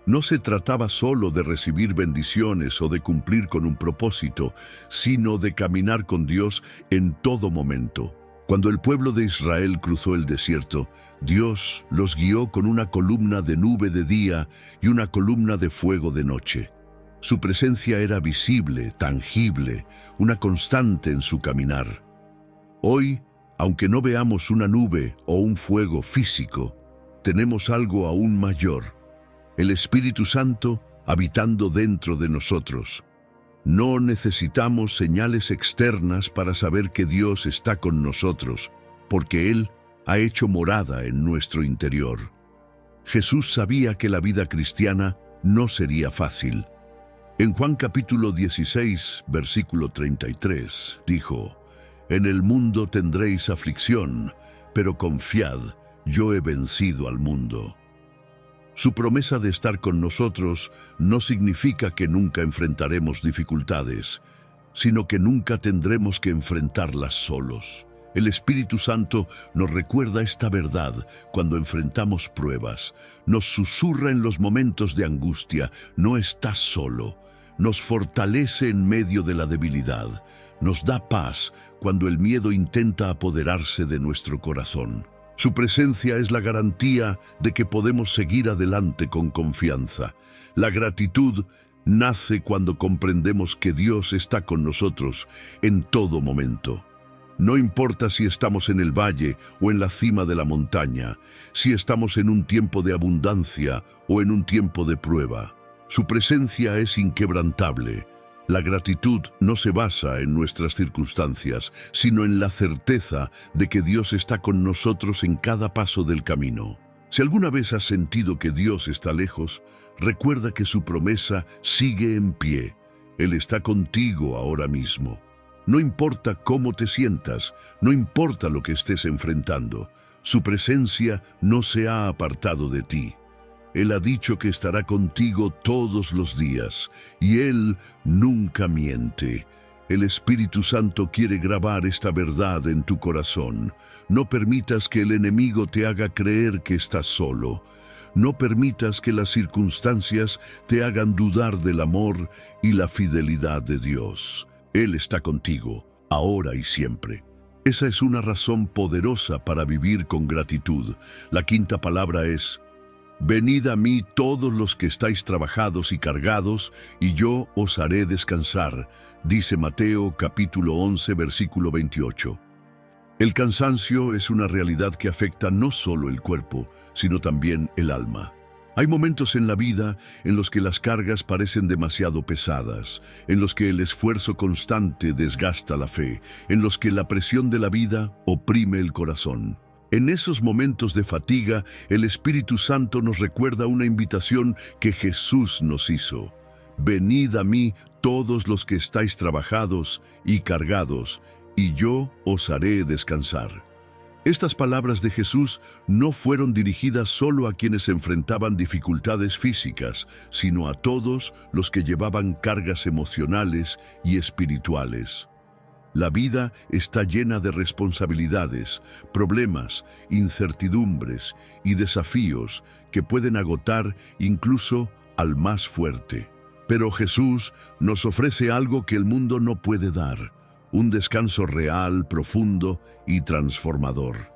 No se trataba solo de recibir bendiciones o de cumplir con un propósito, sino de caminar con Dios en todo momento. Cuando el pueblo de Israel cruzó el desierto, Dios los guió con una columna de nube de día y una columna de fuego de noche. Su presencia era visible, tangible, una constante en su caminar. Hoy, aunque no veamos una nube o un fuego físico, tenemos algo aún mayor: el Espíritu Santo habitando dentro de nosotros. No necesitamos señales externas para saber que Dios está con nosotros, porque Él ha hecho morada en nuestro interior. Jesús sabía que la vida cristiana no sería fácil. En Juan capítulo 16, versículo 33, dijo, «En el mundo tendréis aflicción, pero confiad, yo he vencido al mundo». Su promesa de estar con nosotros no significa que nunca enfrentaremos dificultades, sino que nunca tendremos que enfrentarlas solos. El Espíritu Santo nos recuerda esta verdad cuando enfrentamos pruebas. Nos susurra en los momentos de angustia, no estás solo. Nos fortalece en medio de la debilidad. Nos da paz cuando el miedo intenta apoderarse de nuestro corazón. Su presencia es la garantía de que podemos seguir adelante con confianza. La gratitud nace cuando comprendemos que Dios está con nosotros en todo momento. No importa si estamos en el valle o en la cima de la montaña, si estamos en un tiempo de abundancia o en un tiempo de prueba. Su presencia es inquebrantable. La gratitud no se basa en nuestras circunstancias, sino en la certeza de que Dios está con nosotros en cada paso del camino. Si alguna vez has sentido que Dios está lejos, recuerda que su promesa sigue en pie. Él está contigo ahora mismo. No importa cómo te sientas, no importa lo que estés enfrentando, Su presencia no se ha apartado de ti. Él ha dicho que estará contigo todos los días, y Él nunca miente. El Espíritu Santo quiere grabar esta verdad en tu corazón. No permitas que el enemigo te haga creer que estás solo. No permitas que las circunstancias te hagan dudar del amor y la fidelidad de Dios. Él está contigo, ahora y siempre. Esa es una razón poderosa para vivir con gratitud. La quinta palabra es: venid a mí todos los que estáis trabajados y cargados, y yo os haré descansar, dice Mateo capítulo 11, versículo 28. El cansancio es una realidad que afecta no solo el cuerpo, sino también el alma. Hay momentos en la vida en los que las cargas parecen demasiado pesadas, en los que el esfuerzo constante desgasta la fe, en los que la presión de la vida oprime el corazón. En esos momentos de fatiga, el Espíritu Santo nos recuerda una invitación que Jesús nos hizo. Venid a mí todos los que estáis trabajados y cargados, y yo os haré descansar. Estas palabras de Jesús no fueron dirigidas solo a quienes enfrentaban dificultades físicas, sino a todos los que llevaban cargas emocionales y espirituales. La vida está llena de responsabilidades, problemas, incertidumbres y desafíos que pueden agotar incluso al más fuerte. Pero Jesús nos ofrece algo que el mundo no puede dar: un descanso real, profundo y transformador.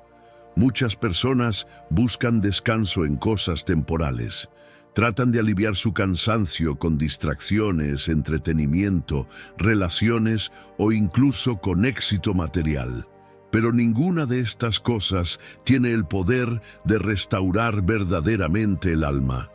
Muchas personas buscan descanso en cosas temporales. Tratan de aliviar su cansancio con distracciones, entretenimiento, relaciones o incluso con éxito material. Pero ninguna de estas cosas tiene el poder de restaurar verdaderamente el alma.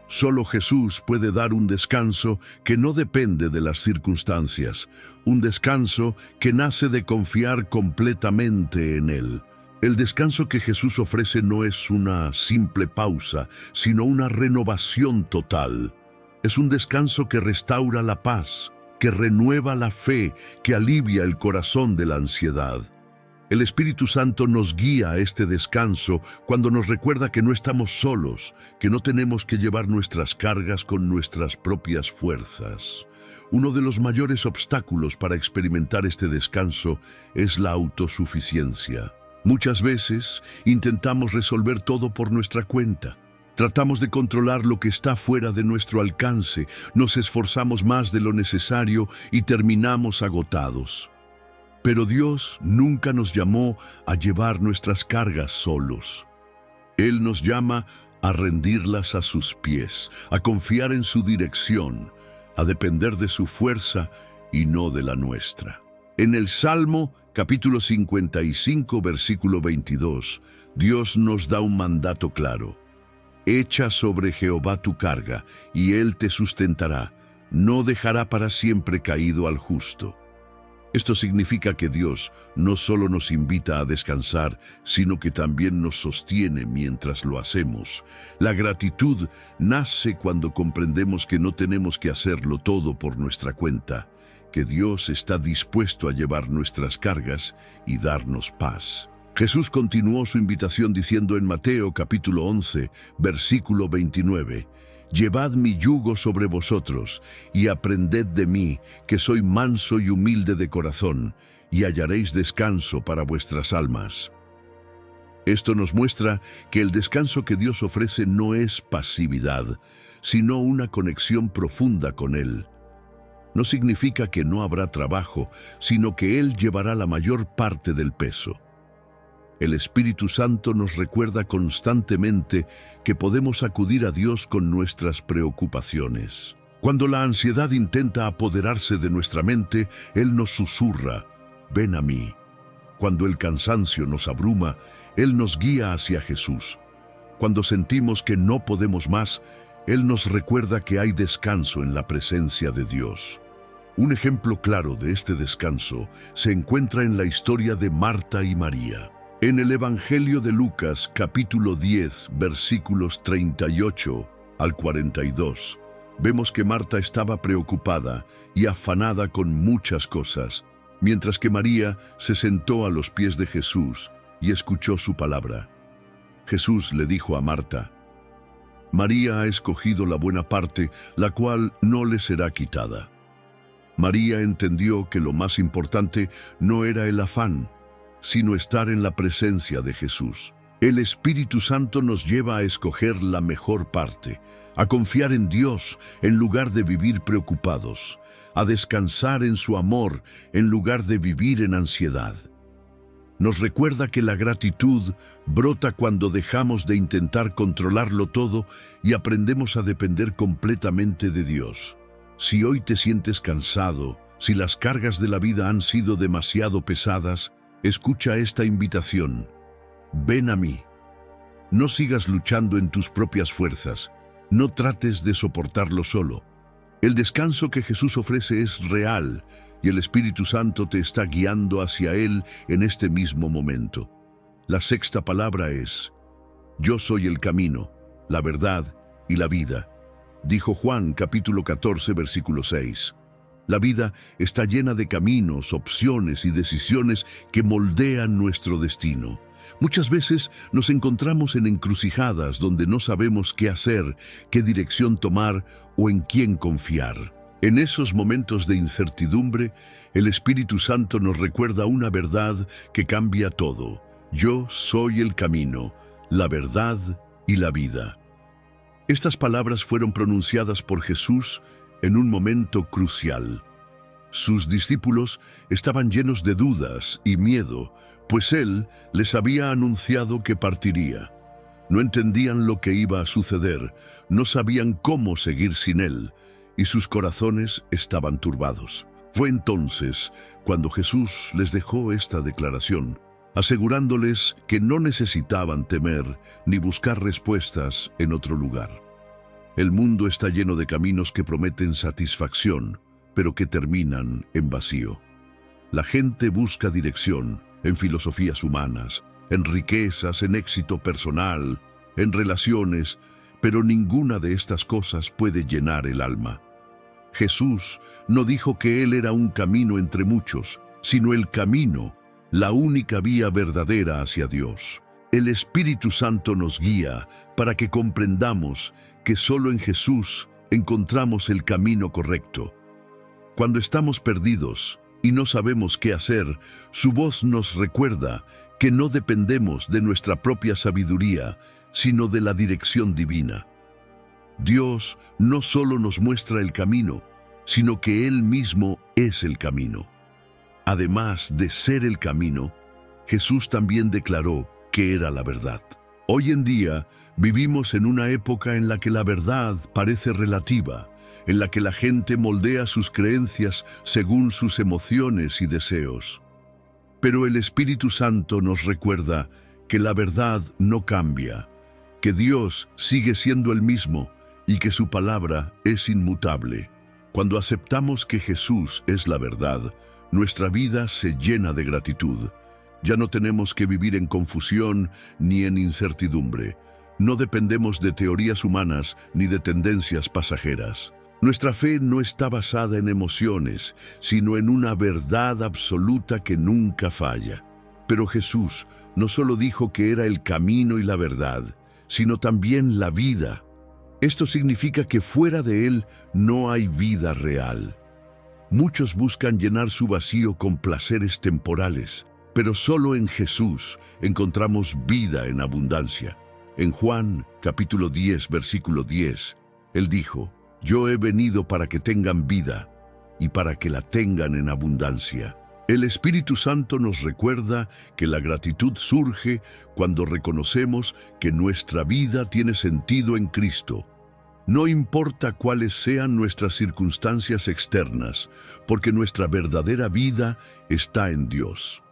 Solo Jesús puede dar un descanso que no depende de las circunstancias, un descanso que nace de confiar completamente en Él. El descanso que Jesús ofrece no es una simple pausa, sino una renovación total. Es un descanso que restaura la paz, que renueva la fe, que alivia el corazón de la ansiedad. El Espíritu Santo nos guía a este descanso cuando nos recuerda que no estamos solos, que no tenemos que llevar nuestras cargas con nuestras propias fuerzas. Uno de los mayores obstáculos para experimentar este descanso es la autosuficiencia. Muchas veces intentamos resolver todo por nuestra cuenta. Tratamos de controlar lo que está fuera de nuestro alcance, nos esforzamos más de lo necesario y terminamos agotados. Pero Dios nunca nos llamó a llevar nuestras cargas solos. Él nos llama a rendirlas a sus pies, a confiar en su dirección, a depender de su fuerza y no de la nuestra. En el Salmo capítulo 55, versículo 22, Dios nos da un mandato claro: echa sobre Jehová tu carga, y Él te sustentará, no dejará para siempre caído al justo. Esto significa que Dios no solo nos invita a descansar, sino que también nos sostiene mientras lo hacemos. La gratitud nace cuando comprendemos que no tenemos que hacerlo todo por nuestra cuenta, que Dios está dispuesto a llevar nuestras cargas y darnos paz. Jesús continuó su invitación diciendo en Mateo capítulo 11, versículo 29, «Llevad mi yugo sobre vosotros, y aprended de mí, que soy manso y humilde de corazón, y hallaréis descanso para vuestras almas». Esto nos muestra que el descanso que Dios ofrece no es pasividad, sino una conexión profunda con Él. No significa que no habrá trabajo, sino que Él llevará la mayor parte del peso. El Espíritu Santo nos recuerda constantemente que podemos acudir a Dios con nuestras preocupaciones. Cuando la ansiedad intenta apoderarse de nuestra mente, Él nos susurra: «Ven a mí». Cuando el cansancio nos abruma, Él nos guía hacia Jesús. Cuando sentimos que no podemos más, Él nos recuerda que hay descanso en la presencia de Dios. Un ejemplo claro de este descanso se encuentra en la historia de Marta y María. En el Evangelio de Lucas, capítulo 10, versículos 38 al 42, vemos que Marta estaba preocupada y afanada con muchas cosas, mientras que María se sentó a los pies de Jesús y escuchó su palabra. Jesús le dijo a Marta: María ha escogido la buena parte, la cual no le será quitada. María entendió que lo más importante no era el afán, sino estar en la presencia de Jesús. El Espíritu Santo nos lleva a escoger la mejor parte, a confiar en Dios en lugar de vivir preocupados, a descansar en su amor en lugar de vivir en ansiedad. Nos recuerda que la gratitud brota cuando dejamos de intentar controlarlo todo y aprendemos a depender completamente de Dios. Si hoy te sientes cansado, si las cargas de la vida han sido demasiado pesadas, escucha esta invitación. Ven a mí. No sigas luchando en tus propias fuerzas. No trates de soportarlo solo. El descanso que Jesús ofrece es real y el Espíritu Santo te está guiando hacia Él en este mismo momento. La sexta palabra es: Yo soy el camino, la verdad y la vida. Dijo Juan capítulo 14, versículo 6. La vida está llena de caminos, opciones y decisiones que moldean nuestro destino. Muchas veces nos encontramos en encrucijadas donde no sabemos qué hacer, qué dirección tomar o en quién confiar. En esos momentos de incertidumbre, el Espíritu Santo nos recuerda una verdad que cambia todo. Yo soy el camino, la verdad y la vida. Estas palabras fueron pronunciadas por Jesús en un momento crucial. Sus discípulos estaban llenos de dudas y miedo, pues Él les había anunciado que partiría. No entendían lo que iba a suceder, no sabían cómo seguir sin Él, y sus corazones estaban turbados. Fue entonces cuando Jesús les dejó esta declaración, asegurándoles que no necesitaban temer ni buscar respuestas en otro lugar. El mundo está lleno de caminos que prometen satisfacción, pero que terminan en vacío. La gente busca dirección en filosofías humanas, en riquezas, en éxito personal, en relaciones, pero ninguna de estas cosas puede llenar el alma. Jesús no dijo que Él era un camino entre muchos, sino el camino, la única vía verdadera hacia Dios. El Espíritu Santo nos guía para que comprendamos que solo en Jesús encontramos el camino correcto. Cuando estamos perdidos y no sabemos qué hacer, su voz nos recuerda que no dependemos de nuestra propia sabiduría, sino de la dirección divina. Dios no solo nos muestra el camino, sino que Él mismo es el camino. Además de ser el camino, Jesús también declaró que era la verdad. Hoy en día vivimos en una época en la que la verdad parece relativa, en la que la gente moldea sus creencias según sus emociones y deseos. Pero el Espíritu Santo nos recuerda que la verdad no cambia, que Dios sigue siendo el mismo y que su palabra es inmutable. Cuando aceptamos que Jesús es la verdad, nuestra vida se llena de gratitud. Ya no tenemos que vivir en confusión ni en incertidumbre. No dependemos de teorías humanas ni de tendencias pasajeras. Nuestra fe no está basada en emociones, sino en una verdad absoluta que nunca falla. Pero Jesús no solo dijo que era el camino y la verdad, sino también la vida. Esto significa que fuera de Él no hay vida real. Muchos buscan llenar su vacío con placeres temporales, pero solo en Jesús encontramos vida en abundancia. En Juan, capítulo 10, versículo 10, Él dijo: Yo he venido para que tengan vida y para que la tengan en abundancia. El Espíritu Santo nos recuerda que la gratitud surge cuando reconocemos que nuestra vida tiene sentido en Cristo. No importa cuáles sean nuestras circunstancias externas, porque nuestra verdadera vida está en Dios.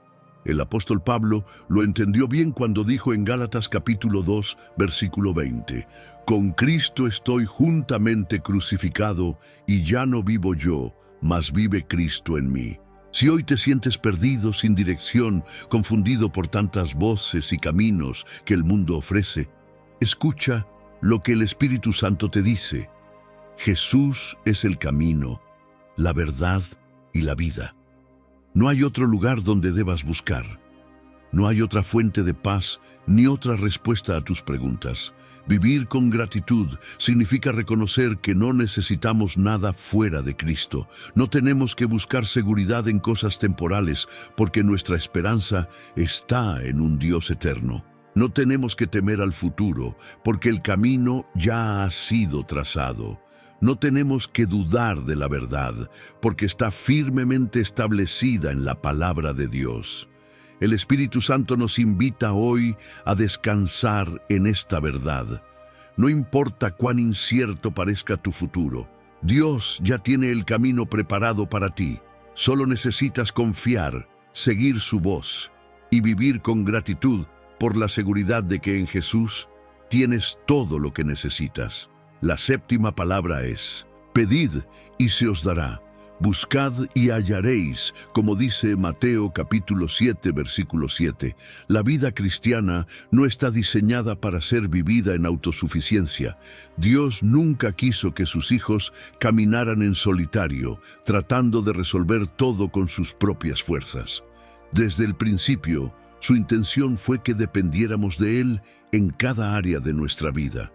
El apóstol Pablo lo entendió bien cuando dijo en Gálatas capítulo 2, versículo 20, Con Cristo estoy juntamente crucificado, y ya no vivo yo, mas vive Cristo en mí. Si hoy te sientes perdido, sin dirección, confundido por tantas voces y caminos que el mundo ofrece, escucha lo que el Espíritu Santo te dice. Jesús es el camino, la verdad y la vida. No hay otro lugar donde debas buscar. No hay otra fuente de paz ni otra respuesta a tus preguntas. Vivir con gratitud significa reconocer que no necesitamos nada fuera de Cristo. No tenemos que buscar seguridad en cosas temporales porque nuestra esperanza está en un Dios eterno. No tenemos que temer al futuro porque el camino ya ha sido trazado. No tenemos que dudar de la verdad porque está firmemente establecida en la palabra de Dios. El Espíritu Santo nos invita hoy a descansar en esta verdad. No importa cuán incierto parezca tu futuro, Dios ya tiene el camino preparado para ti. Solo necesitas confiar, seguir su voz y vivir con gratitud por la seguridad de que en Jesús tienes todo lo que necesitas. La séptima palabra es: pedid y se os dará. Buscad y hallaréis, como dice Mateo capítulo 7, versículo 7. La vida cristiana no está diseñada para ser vivida en autosuficiencia. Dios nunca quiso que sus hijos caminaran en solitario, tratando de resolver todo con sus propias fuerzas. Desde el principio, su intención fue que dependiéramos de Él en cada área de nuestra vida.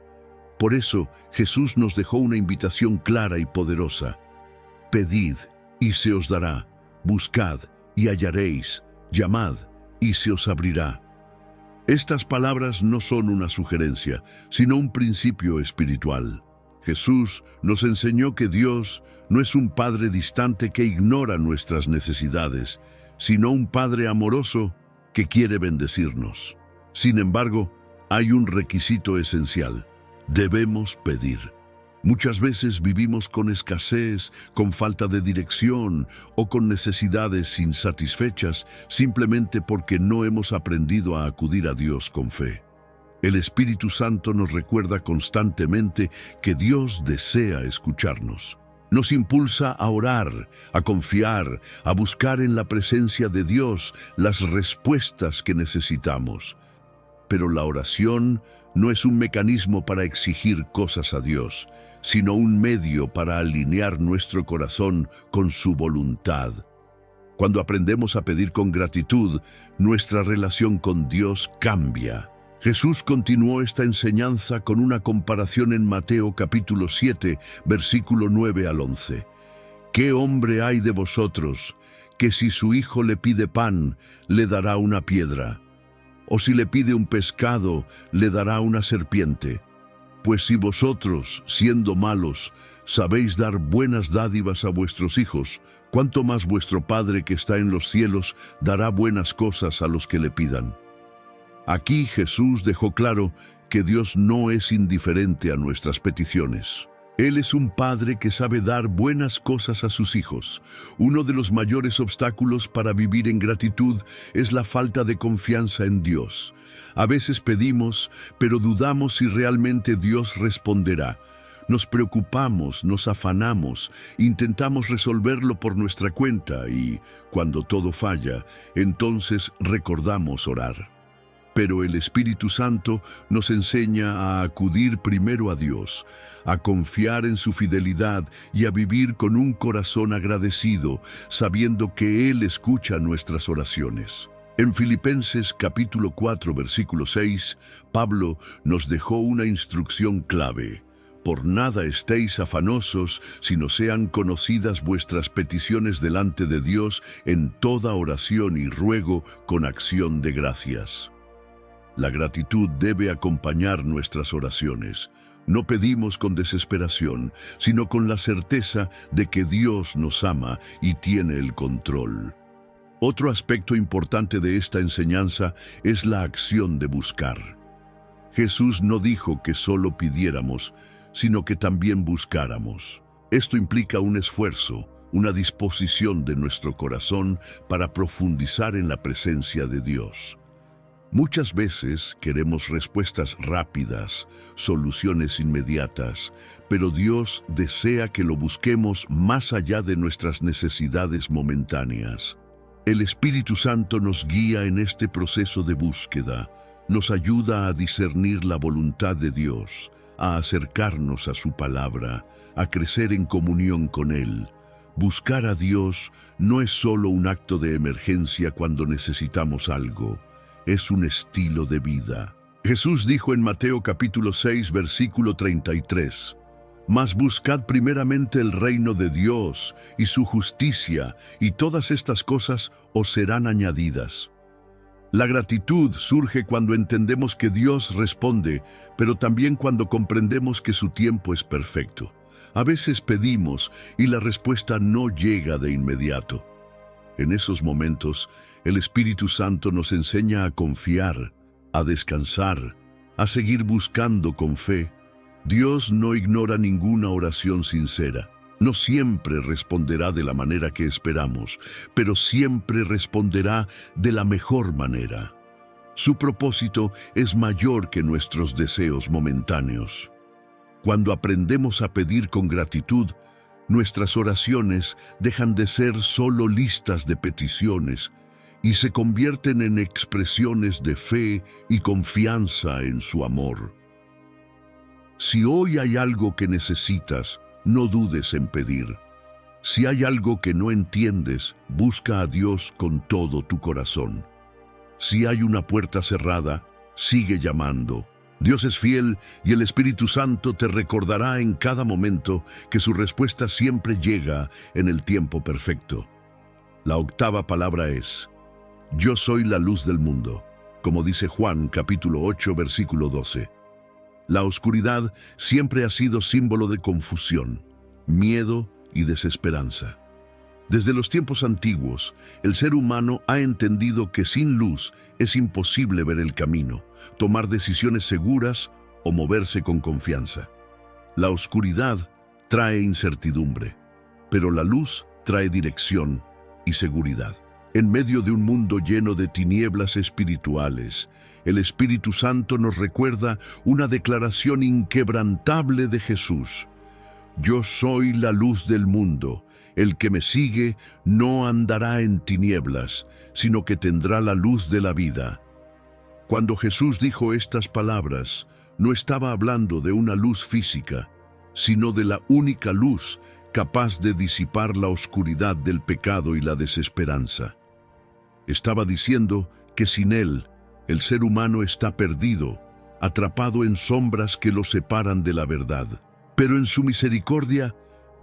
Por eso, Jesús nos dejó una invitación clara y poderosa. Pedid y se os dará, buscad y hallaréis, llamad y se os abrirá. Estas palabras no son una sugerencia, sino un principio espiritual. Jesús nos enseñó que Dios no es un Padre distante que ignora nuestras necesidades, sino un Padre amoroso que quiere bendecirnos. Sin embargo, hay un requisito esencial: debemos pedir. Muchas veces vivimos con escasez, con falta de dirección o con necesidades insatisfechas simplemente porque no hemos aprendido a acudir a Dios con fe. El Espíritu Santo nos recuerda constantemente que Dios desea escucharnos. Nos impulsa a orar, a confiar, a buscar en la presencia de Dios las respuestas que necesitamos. Pero la oración no es un mecanismo para exigir cosas a Dios, sino un medio para alinear nuestro corazón con su voluntad. Cuando aprendemos a pedir con gratitud, nuestra relación con Dios cambia. Jesús continuó esta enseñanza con una comparación en Mateo capítulo 7, versículo 9 al 11. ¿Qué hombre hay de vosotros que si su hijo le pide pan, le dará una piedra? ¿O si le pide un pescado, le dará una serpiente? Pues si vosotros, siendo malos, sabéis dar buenas dádivas a vuestros hijos, ¿cuánto más vuestro Padre que está en los cielos dará buenas cosas a los que le pidan? Aquí Jesús dejó claro que Dios no es indiferente a nuestras peticiones. Él es un Padre que sabe dar buenas cosas a sus hijos. Uno de los mayores obstáculos para vivir en gratitud es la falta de confianza en Dios. A veces pedimos, pero dudamos si realmente Dios responderá. Nos preocupamos, nos afanamos, intentamos resolverlo por nuestra cuenta y, cuando todo falla, entonces recordamos orar. Pero el Espíritu Santo nos enseña a acudir primero a Dios, a confiar en su fidelidad y a vivir con un corazón agradecido, sabiendo que Él escucha nuestras oraciones. En Filipenses capítulo 4, versículo 6, Pablo nos dejó una instrucción clave. Por nada estéis afanosos, sino sean conocidas vuestras peticiones delante de Dios en toda oración y ruego con acción de gracias. La gratitud debe acompañar nuestras oraciones. No pedimos con desesperación, sino con la certeza de que Dios nos ama y tiene el control. Otro aspecto importante de esta enseñanza es la acción de buscar. Jesús no dijo que solo pidiéramos, sino que también buscáramos. Esto implica un esfuerzo, una disposición de nuestro corazón para profundizar en la presencia de Dios. Muchas veces queremos respuestas rápidas, soluciones inmediatas, pero Dios desea que lo busquemos más allá de nuestras necesidades momentáneas. El Espíritu Santo nos guía en este proceso de búsqueda, nos ayuda a discernir la voluntad de Dios, a acercarnos a su palabra, a crecer en comunión con Él. Buscar a Dios no es solo un acto de emergencia cuando necesitamos algo. es un estilo de vida. Jesús dijo en Mateo capítulo 6, versículo 33, «Mas buscad primeramente el reino de Dios y su justicia, y todas estas cosas os serán añadidas». La gratitud surge cuando entendemos que Dios responde, pero también cuando comprendemos que su tiempo es perfecto. A veces pedimos y la respuesta no llega de inmediato. En esos momentos, el Espíritu Santo nos enseña a confiar, a descansar, a seguir buscando con fe. Dios no ignora ninguna oración sincera. No siempre responderá de la manera que esperamos, pero siempre responderá de la mejor manera. Su propósito es mayor que nuestros deseos momentáneos. Cuando aprendemos a pedir con gratitud, nuestras oraciones dejan de ser solo listas de peticiones y se convierten en expresiones de fe y confianza en su amor. Si hoy hay algo que necesitas, no dudes en pedir. Si hay algo que no entiendes, busca a Dios con todo tu corazón. Si hay una puerta cerrada, sigue llamando. Dios es fiel y el Espíritu Santo te recordará en cada momento que su respuesta siempre llega en el tiempo perfecto. La octava palabra es: yo soy la luz del mundo, como dice Juan capítulo 8, versículo 12. La oscuridad siempre ha sido símbolo de confusión, miedo y desesperanza. Desde los tiempos antiguos, el ser humano ha entendido que sin luz es imposible ver el camino, tomar decisiones seguras o moverse con confianza. La oscuridad trae incertidumbre, pero la luz trae dirección y seguridad. En medio de un mundo lleno de tinieblas espirituales, el Espíritu Santo nos recuerda una declaración inquebrantable de Jesús: yo soy la luz del mundo. El que me sigue no andará en tinieblas, sino que tendrá la luz de la vida. Cuando Jesús dijo estas palabras, no estaba hablando de una luz física, sino de la única luz capaz de disipar la oscuridad del pecado y la desesperanza. Estaba diciendo que sin Él, el ser humano está perdido, atrapado en sombras que lo separan de la verdad. Pero en su misericordia,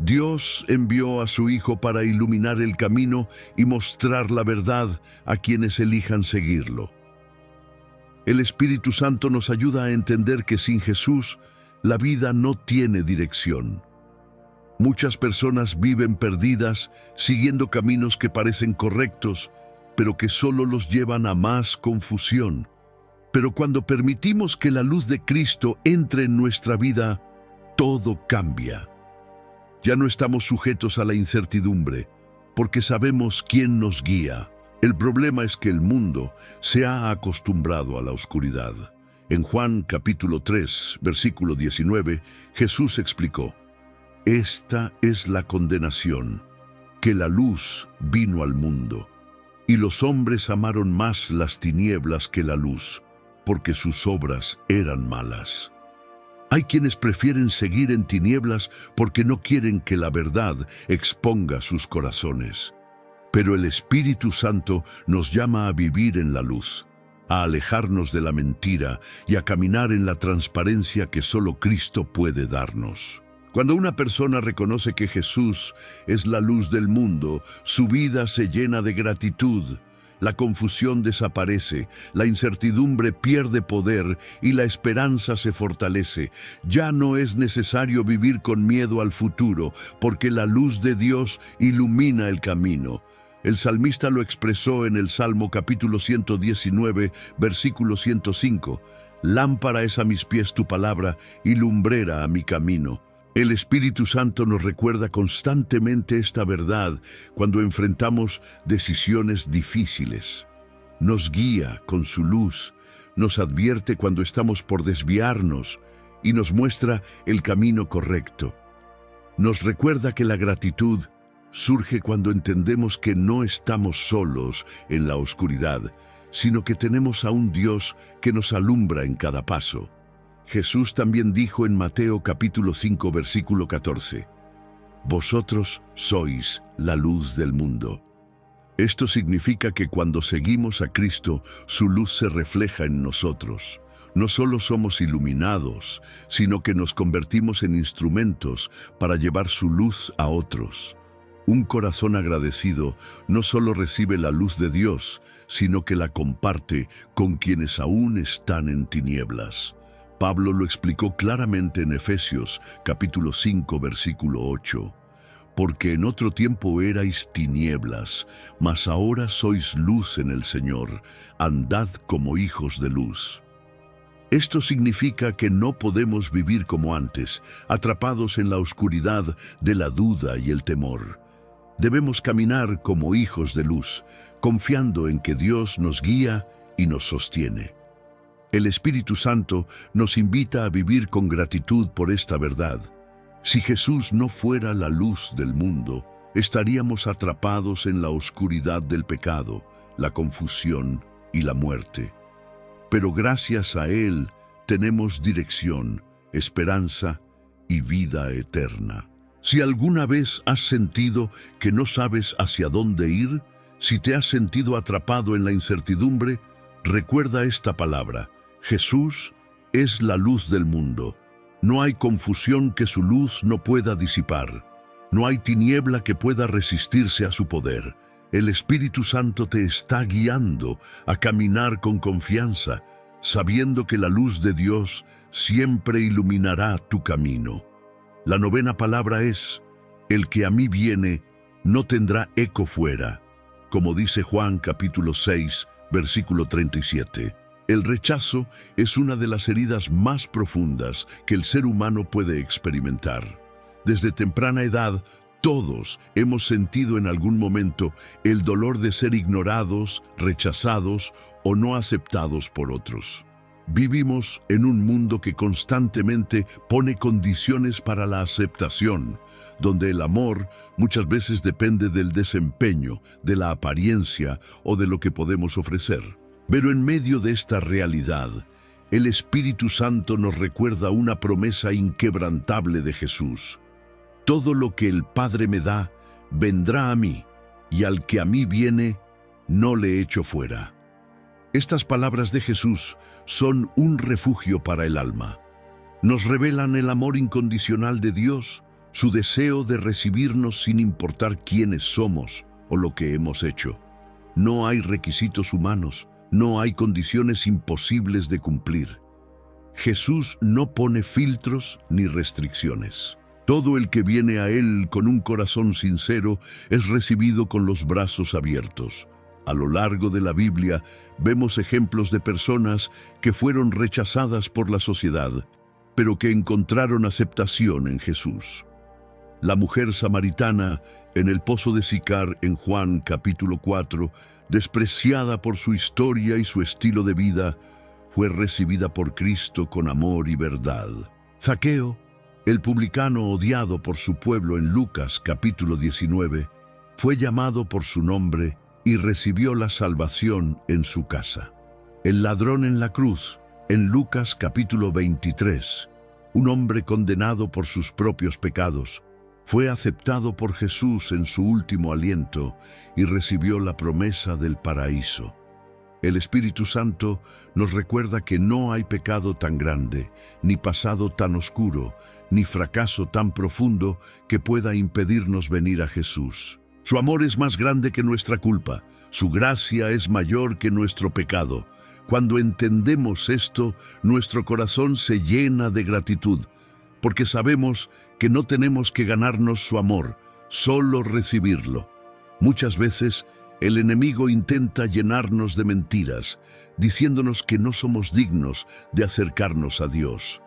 Dios envió a su Hijo para iluminar el camino y mostrar la verdad a quienes elijan seguirlo. El Espíritu Santo nos ayuda a entender que sin Jesús, la vida no tiene dirección. Muchas personas viven perdidas, siguiendo caminos que parecen correctos, pero que solo los llevan a más confusión. Pero cuando permitimos que la luz de Cristo entre en nuestra vida, todo cambia. Ya no estamos sujetos a la incertidumbre, porque sabemos quién nos guía. El problema es que el mundo se ha acostumbrado a la oscuridad. En Juan capítulo 3, versículo 19, Jesús explicó: esta es la condenación, que la luz vino al mundo, y los hombres amaron más las tinieblas que la luz, porque sus obras eran malas. Hay quienes prefieren seguir en tinieblas porque no quieren que la verdad exponga sus corazones. Pero el Espíritu Santo nos llama a vivir en la luz, a alejarnos de la mentira y a caminar en la transparencia que solo Cristo puede darnos. Cuando una persona reconoce que Jesús es la luz del mundo, su vida se llena de gratitud. La confusión desaparece, la incertidumbre pierde poder y la esperanza se fortalece. Ya no es necesario vivir con miedo al futuro, porque la luz de Dios ilumina el camino. El salmista lo expresó en el Salmo capítulo 119, versículo 105. Lámpara es a mis pies tu palabra y lumbrera a mi camino. El Espíritu Santo nos recuerda constantemente esta verdad cuando enfrentamos decisiones difíciles. Nos guía con su luz, nos advierte cuando estamos por desviarnos y nos muestra el camino correcto. Nos recuerda que la gratitud surge cuando entendemos que no estamos solos en la oscuridad, sino que tenemos a un Dios que nos alumbra en cada paso. Jesús también dijo en Mateo capítulo 5, versículo 14, vosotros sois la luz del mundo. Esto significa que cuando seguimos a Cristo, su luz se refleja en nosotros. No solo somos iluminados, sino que nos convertimos en instrumentos para llevar su luz a otros. Un corazón agradecido no solo recibe la luz de Dios, sino que la comparte con quienes aún están en tinieblas. Pablo lo explicó claramente en Efesios, capítulo 5, versículo 8. Porque en otro tiempo erais tinieblas, mas ahora sois luz en el Señor, andad como hijos de luz. Esto significa que no podemos vivir como antes, atrapados en la oscuridad de la duda y el temor. Debemos caminar como hijos de luz, confiando en que Dios nos guía y nos sostiene. El Espíritu Santo nos invita a vivir con gratitud por esta verdad. Si Jesús no fuera la luz del mundo, estaríamos atrapados en la oscuridad del pecado, la confusión y la muerte. Pero gracias a Él tenemos dirección, esperanza y vida eterna. Si alguna vez has sentido que no sabes hacia dónde ir, si te has sentido atrapado en la incertidumbre, recuerda esta palabra: Jesús es la luz del mundo. No hay confusión que su luz no pueda disipar. No hay tiniebla que pueda resistirse a su poder. El Espíritu Santo te está guiando a caminar con confianza, sabiendo que la luz de Dios siempre iluminará tu camino. La novena palabra es: el que a mí viene no tendrá eco fuera, como dice Juan capítulo 6, versículo 37. El rechazo es una de las heridas más profundas que el ser humano puede experimentar. Desde temprana edad, todos hemos sentido en algún momento el dolor de ser ignorados, rechazados o no aceptados por otros. Vivimos en un mundo que constantemente pone condiciones para la aceptación, donde el amor muchas veces depende del desempeño, de la apariencia o de lo que podemos ofrecer. Pero en medio de esta realidad, el Espíritu Santo nos recuerda una promesa inquebrantable de Jesús. Todo lo que el Padre me da, vendrá a mí, y al que a mí viene, no le echo fuera. Estas palabras de Jesús son un refugio para el alma. Nos revelan el amor incondicional de Dios, su deseo de recibirnos sin importar quiénes somos o lo que hemos hecho. No hay requisitos humanos, no hay condiciones imposibles de cumplir. Jesús no pone filtros ni restricciones. Todo el que viene a Él con un corazón sincero es recibido con los brazos abiertos. A lo largo de la Biblia vemos ejemplos de personas que fueron rechazadas por la sociedad, pero que encontraron aceptación en Jesús. La mujer samaritana en el pozo de Sicar en Juan capítulo 4, despreciada por su historia y su estilo de vida, fue recibida por Cristo con amor y verdad. Zaqueo, el publicano odiado por su pueblo en Lucas capítulo 19, fue llamado por su nombre y recibió la salvación en su casa. El ladrón en la cruz, en Lucas capítulo 23, un hombre condenado por sus propios pecados, fue aceptado por Jesús en su último aliento y recibió la promesa del paraíso. El Espíritu Santo nos recuerda que no hay pecado tan grande, ni pasado tan oscuro, ni fracaso tan profundo que pueda impedirnos venir a Jesús. Su amor es más grande que nuestra culpa, su gracia es mayor que nuestro pecado. Cuando entendemos esto, nuestro corazón se llena de gratitud, porque sabemos que no tenemos que ganarnos su amor, solo recibirlo. Muchas veces, el enemigo intenta llenarnos de mentiras, diciéndonos que no somos dignos de acercarnos a Dios.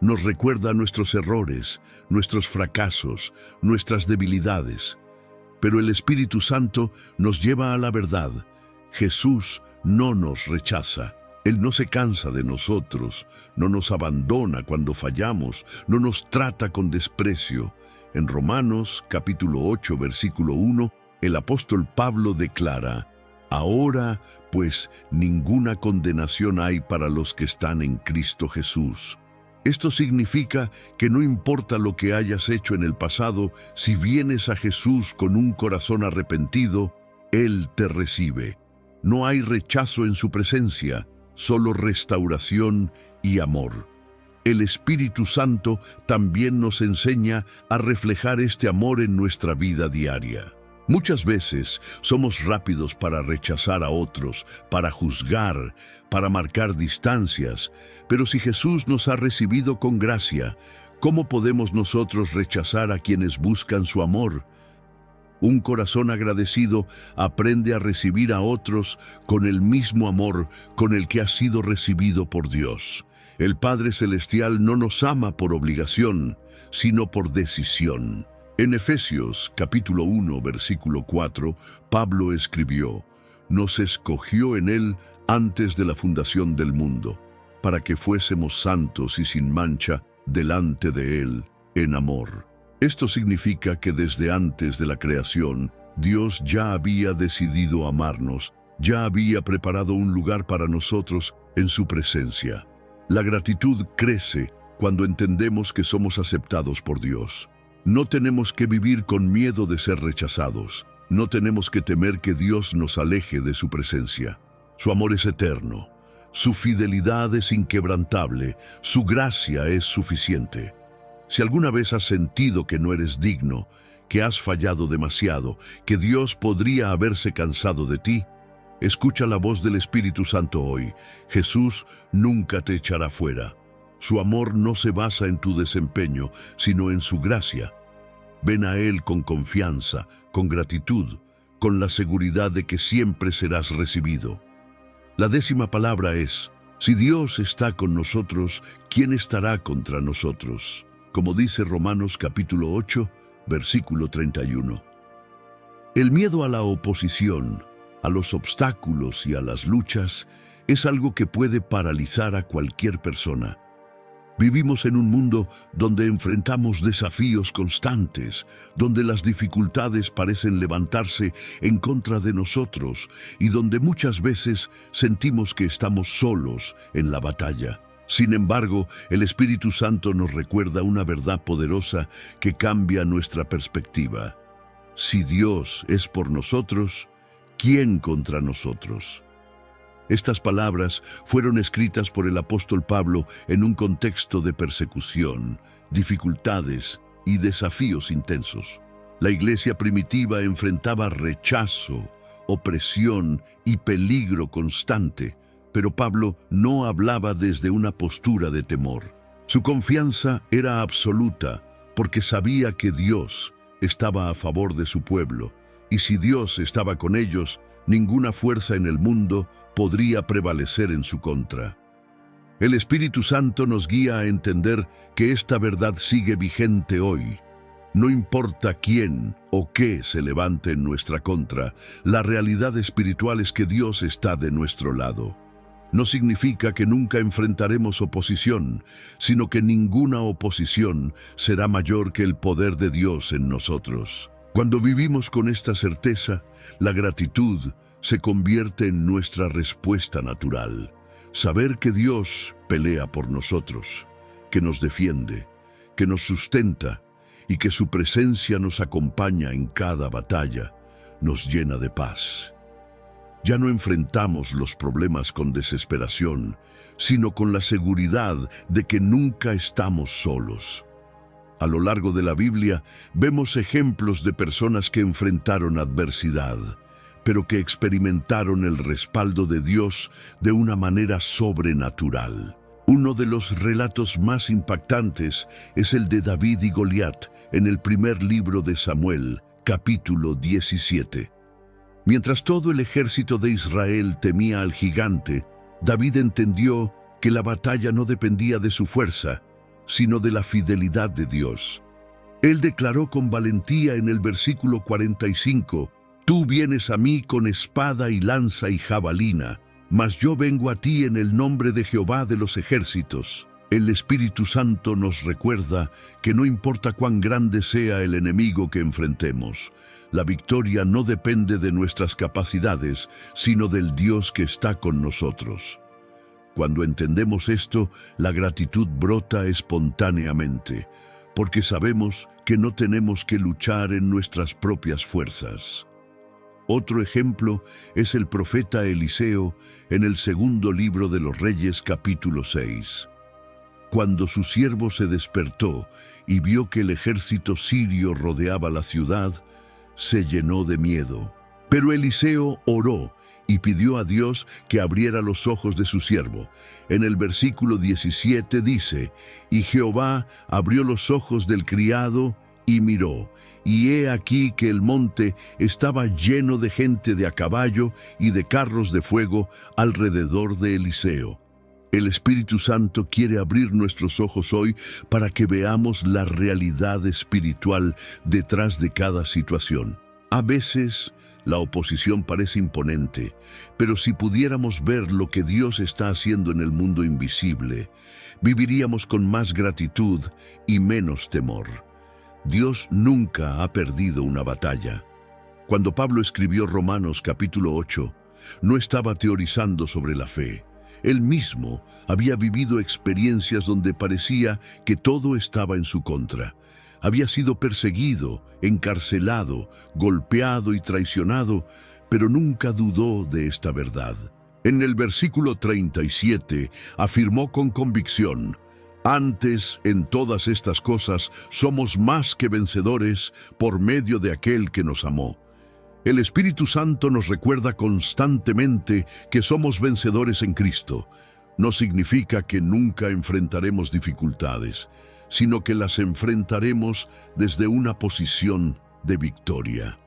Nos recuerda nuestros errores, nuestros fracasos, nuestras debilidades. Pero el Espíritu Santo nos lleva a la verdad. Jesús no nos rechaza. Él no se cansa de nosotros, no nos abandona cuando fallamos, no nos trata con desprecio. En Romanos capítulo 8, versículo 1, el apóstol Pablo declara: ahora, pues, ninguna condenación hay para los que están en Cristo Jesús. Esto significa que no importa lo que hayas hecho en el pasado, si vienes a Jesús con un corazón arrepentido, Él te recibe. No hay rechazo en su presencia, solo restauración y amor. El Espíritu Santo también nos enseña a reflejar este amor en nuestra vida diaria. Muchas veces somos rápidos para rechazar a otros, para juzgar, para marcar distancias, pero si Jesús nos ha recibido con gracia, ¿cómo podemos nosotros rechazar a quienes buscan su amor? Un corazón agradecido aprende a recibir a otros con el mismo amor con el que ha sido recibido por Dios. El Padre Celestial no nos ama por obligación, sino por decisión. En Efesios capítulo 1, versículo 4, Pablo escribió: «Nos escogió en Él antes de la fundación del mundo, para que fuésemos santos y sin mancha delante de Él en amor». Esto significa que desde antes de la creación, Dios ya había decidido amarnos, ya había preparado un lugar para nosotros en su presencia. La gratitud crece cuando entendemos que somos aceptados por Dios. No tenemos que vivir con miedo de ser rechazados. No tenemos que temer que Dios nos aleje de su presencia. Su amor es eterno. Su fidelidad es inquebrantable. Su gracia es suficiente. Si alguna vez has sentido que no eres digno, que has fallado demasiado, que Dios podría haberse cansado de ti, escucha la voz del Espíritu Santo hoy. Jesús nunca te echará fuera. Su amor no se basa en tu desempeño, sino en su gracia. Ven a Él con confianza, con gratitud, con la seguridad de que siempre serás recibido. La 10ª palabra es: si Dios está con nosotros, ¿quién estará contra nosotros? Como dice Romanos capítulo 8, versículo 31. El miedo a la oposición, a los obstáculos y a las luchas es algo que puede paralizar a cualquier persona. Vivimos en un mundo donde enfrentamos desafíos constantes, donde las dificultades parecen levantarse en contra de nosotros y donde muchas veces sentimos que estamos solos en la batalla. Sin embargo, el Espíritu Santo nos recuerda una verdad poderosa que cambia nuestra perspectiva. Si Dios es por nosotros, ¿quién contra nosotros? Estas palabras fueron escritas por el apóstol Pablo en un contexto de persecución, dificultades y desafíos intensos. La iglesia primitiva enfrentaba rechazo, opresión y peligro constante, pero Pablo no hablaba desde una postura de temor. Su confianza era absoluta porque sabía que Dios estaba a favor de su pueblo, y si Dios estaba con ellos, ninguna fuerza en el mundo podría prevalecer en su contra. El Espíritu Santo nos guía a entender que esta verdad sigue vigente hoy. No importa quién o qué se levante en nuestra contra, la realidad espiritual es que Dios está de nuestro lado. No significa que nunca enfrentaremos oposición, sino que ninguna oposición será mayor que el poder de Dios en nosotros. Cuando vivimos con esta certeza, la gratitud se convierte en nuestra respuesta natural. Saber que Dios pelea por nosotros, que nos defiende, que nos sustenta y que su presencia nos acompaña en cada batalla, nos llena de paz. Ya no enfrentamos los problemas con desesperación, sino con la seguridad de que nunca estamos solos. A lo largo de la Biblia vemos ejemplos de personas que enfrentaron adversidad, pero que experimentaron el respaldo de Dios de una manera sobrenatural. Uno de los relatos más impactantes es el de David y Goliat en el primer libro de Samuel, capítulo 17. Mientras todo el ejército de Israel temía al gigante, David entendió que la batalla no dependía de su fuerza, sino de la fidelidad de Dios. Él declaró con valentía en el versículo 45: «Tú vienes a mí con espada y lanza y jabalina, mas yo vengo a ti en el nombre de Jehová de los ejércitos». El Espíritu Santo nos recuerda que no importa cuán grande sea el enemigo que enfrentemos, la victoria no depende de nuestras capacidades, sino del Dios que está con nosotros. Cuando entendemos esto, la gratitud brota espontáneamente, porque sabemos que no tenemos que luchar en nuestras propias fuerzas. Otro ejemplo es el profeta Eliseo en el segundo libro de los Reyes, capítulo 6. Cuando su siervo se despertó y vio que el ejército sirio rodeaba la ciudad, se llenó de miedo. Pero Eliseo oró y pidió a Dios que abriera los ojos de su siervo. En el versículo 17 dice: «Y Jehová abrió los ojos del criado y miró, y he aquí que el monte estaba lleno de gente de a caballo y de carros de fuego alrededor de Eliseo». El Espíritu Santo quiere abrir nuestros ojos hoy para que veamos la realidad espiritual detrás de cada situación. A veces la oposición parece imponente, pero si pudiéramos ver lo que Dios está haciendo en el mundo invisible, viviríamos con más gratitud y menos temor. Dios nunca ha perdido una batalla. Cuando Pablo escribió Romanos capítulo 8, no estaba teorizando sobre la fe. Él mismo había vivido experiencias donde parecía que todo estaba en su contra. Había sido perseguido, encarcelado, golpeado y traicionado, pero nunca dudó de esta verdad. En el versículo 37 afirmó con convicción: «Antes, en todas estas cosas, somos más que vencedores por medio de aquel que nos amó». El Espíritu Santo nos recuerda constantemente que somos vencedores en Cristo. No significa que nunca enfrentaremos dificultades, sino que las enfrentaremos desde una posición de victoria.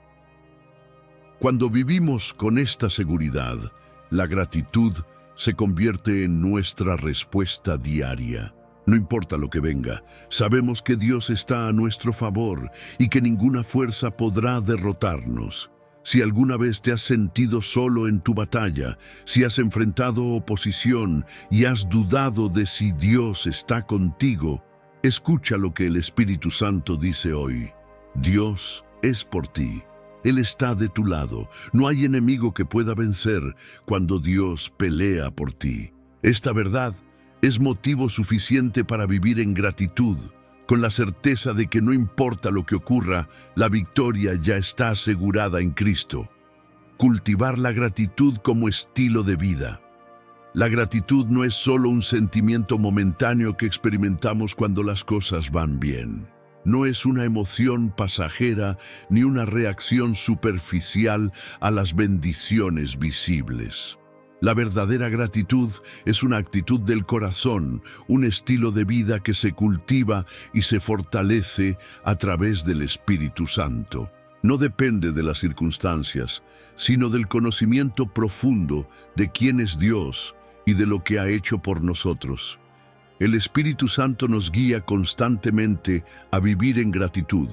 Cuando vivimos con esta seguridad, la gratitud se convierte en nuestra respuesta diaria. No importa lo que venga, sabemos que Dios está a nuestro favor y que ninguna fuerza podrá derrotarnos. Si alguna vez te has sentido solo en tu batalla, si has enfrentado oposición y has dudado de si Dios está contigo, escucha lo que el Espíritu Santo dice hoy. Dios es por ti. Él está de tu lado. No hay enemigo que pueda vencer cuando Dios pelea por ti. Esta verdad es motivo suficiente para vivir en gratitud, con la certeza de que no importa lo que ocurra, la victoria ya está asegurada en Cristo. Cultivar la gratitud como estilo de vida. La gratitud no es solo un sentimiento momentáneo que experimentamos cuando las cosas van bien. No es una emoción pasajera ni una reacción superficial a las bendiciones visibles. La verdadera gratitud es una actitud del corazón, un estilo de vida que se cultiva y se fortalece a través del Espíritu Santo. No depende de las circunstancias, sino del conocimiento profundo de quién es Dios y de lo que ha hecho por nosotros. El Espíritu Santo nos guía constantemente a vivir en gratitud.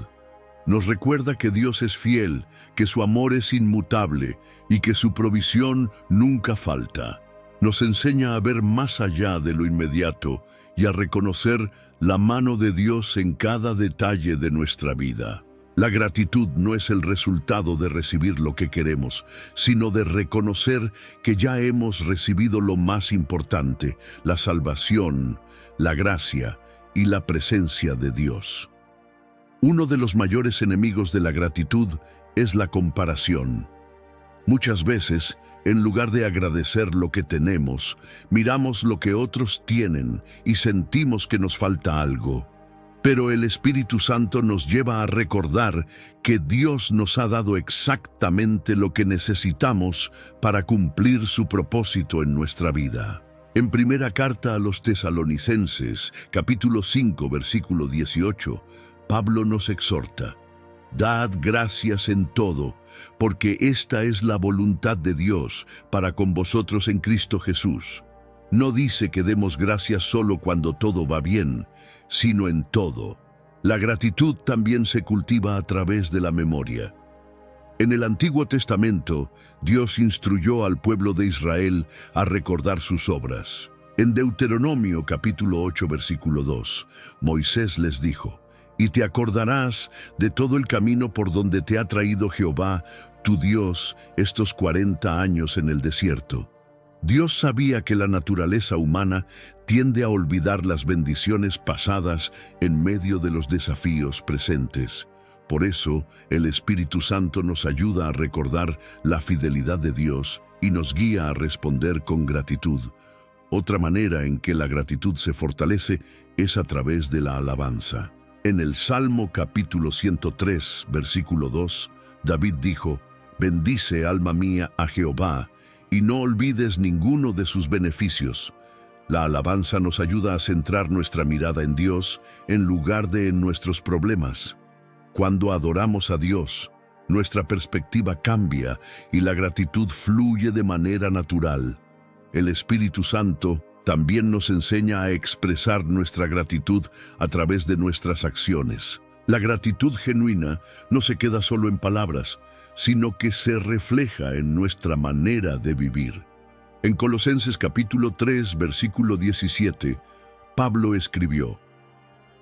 Nos recuerda que Dios es fiel, que su amor es inmutable y que su provisión nunca falta. Nos enseña a ver más allá de lo inmediato y a reconocer la mano de Dios en cada detalle de nuestra vida. La gratitud no es el resultado de recibir lo que queremos, sino de reconocer que ya hemos recibido lo más importante, la salvación, la gracia y la presencia de Dios. Uno de los mayores enemigos de la gratitud es la comparación. Muchas veces, en lugar de agradecer lo que tenemos, miramos lo que otros tienen y sentimos que nos falta algo. Pero el Espíritu Santo nos lleva a recordar que Dios nos ha dado exactamente lo que necesitamos para cumplir su propósito en nuestra vida. En primera carta a los Tesalonicenses, capítulo 5, versículo 18, Pablo nos exhorta: «Dad gracias en todo, porque esta es la voluntad de Dios para con vosotros en Cristo Jesús». No dice que demos gracias solo cuando todo va bien, sino en todo. La gratitud también se cultiva a través de la memoria. En el Antiguo Testamento, Dios instruyó al pueblo de Israel a recordar sus obras. En Deuteronomio capítulo 8, versículo 2, Moisés les dijo: «Y te acordarás de todo el camino por donde te ha traído Jehová, tu Dios, estos 40 años en el desierto». Dios sabía que la naturaleza humana tiende a olvidar las bendiciones pasadas en medio de los desafíos presentes. Por eso, el Espíritu Santo nos ayuda a recordar la fidelidad de Dios y nos guía a responder con gratitud. Otra manera en que la gratitud se fortalece es a través de la alabanza. En el Salmo capítulo 103, versículo 2, David dijo: «Bendice, alma mía, a Jehová, y no olvides ninguno de sus beneficios». La alabanza nos ayuda a centrar nuestra mirada en Dios en lugar de en nuestros problemas. Cuando adoramos a Dios, nuestra perspectiva cambia y la gratitud fluye de manera natural. El Espíritu Santo también nos enseña a expresar nuestra gratitud a través de nuestras acciones. La gratitud genuina no se queda solo en palabras, sino que se refleja en nuestra manera de vivir. En Colosenses capítulo 3, versículo 17, Pablo escribió: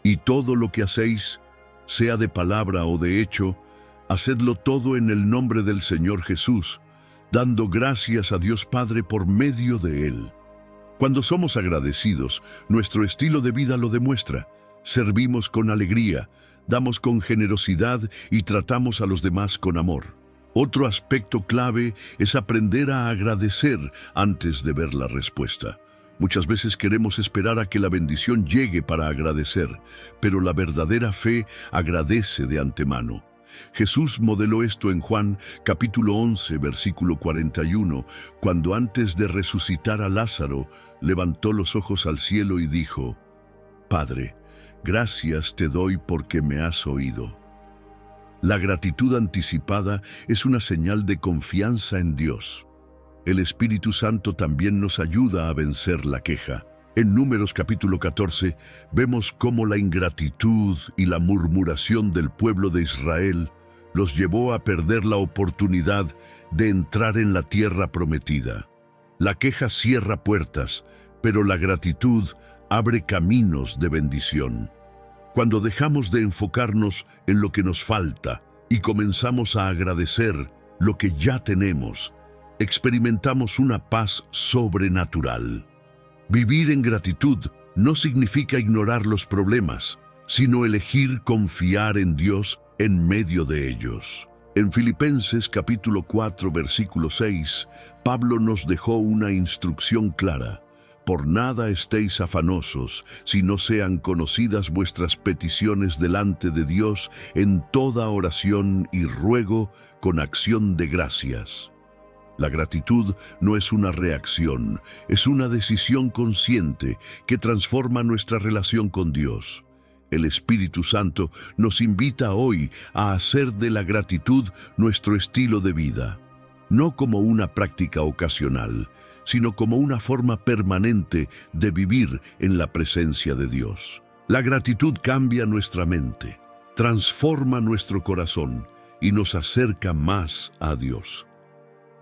«Y todo lo que hacéis, sea de palabra o de hecho, hacedlo todo en el nombre del Señor Jesús, dando gracias a Dios Padre por medio de Él». Cuando somos agradecidos, nuestro estilo de vida lo demuestra. Servimos con alegría, damos con generosidad y tratamos a los demás con amor. Otro aspecto clave es aprender a agradecer antes de ver la respuesta. Muchas veces queremos esperar a que la bendición llegue para agradecer, pero la verdadera fe agradece de antemano. Jesús modeló esto en Juan capítulo 11, versículo 41, cuando antes de resucitar a Lázaro, levantó los ojos al cielo y dijo: «Padre, gracias te doy porque me has oído». La gratitud anticipada es una señal de confianza en Dios. El Espíritu Santo también nos ayuda a vencer la queja. En Números capítulo 14 vemos cómo la ingratitud y la murmuración del pueblo de Israel los llevó a perder la oportunidad de entrar en la tierra prometida. La queja cierra puertas, pero la gratitud abre caminos de bendición. Cuando dejamos de enfocarnos en lo que nos falta y comenzamos a agradecer lo que ya tenemos, experimentamos una paz sobrenatural. Vivir en gratitud no significa ignorar los problemas, sino elegir confiar en Dios en medio de ellos. En Filipenses capítulo 4, versículo 6, Pablo nos dejó una instrucción clara: «Por nada estéis afanosos, si no sean conocidas vuestras peticiones delante de Dios en toda oración y ruego con acción de gracias». La gratitud no es una reacción, es una decisión consciente que transforma nuestra relación con Dios. El Espíritu Santo nos invita hoy a hacer de la gratitud nuestro estilo de vida, no como una práctica ocasional, sino como una forma permanente de vivir en la presencia de Dios. La gratitud cambia nuestra mente, transforma nuestro corazón y nos acerca más a Dios.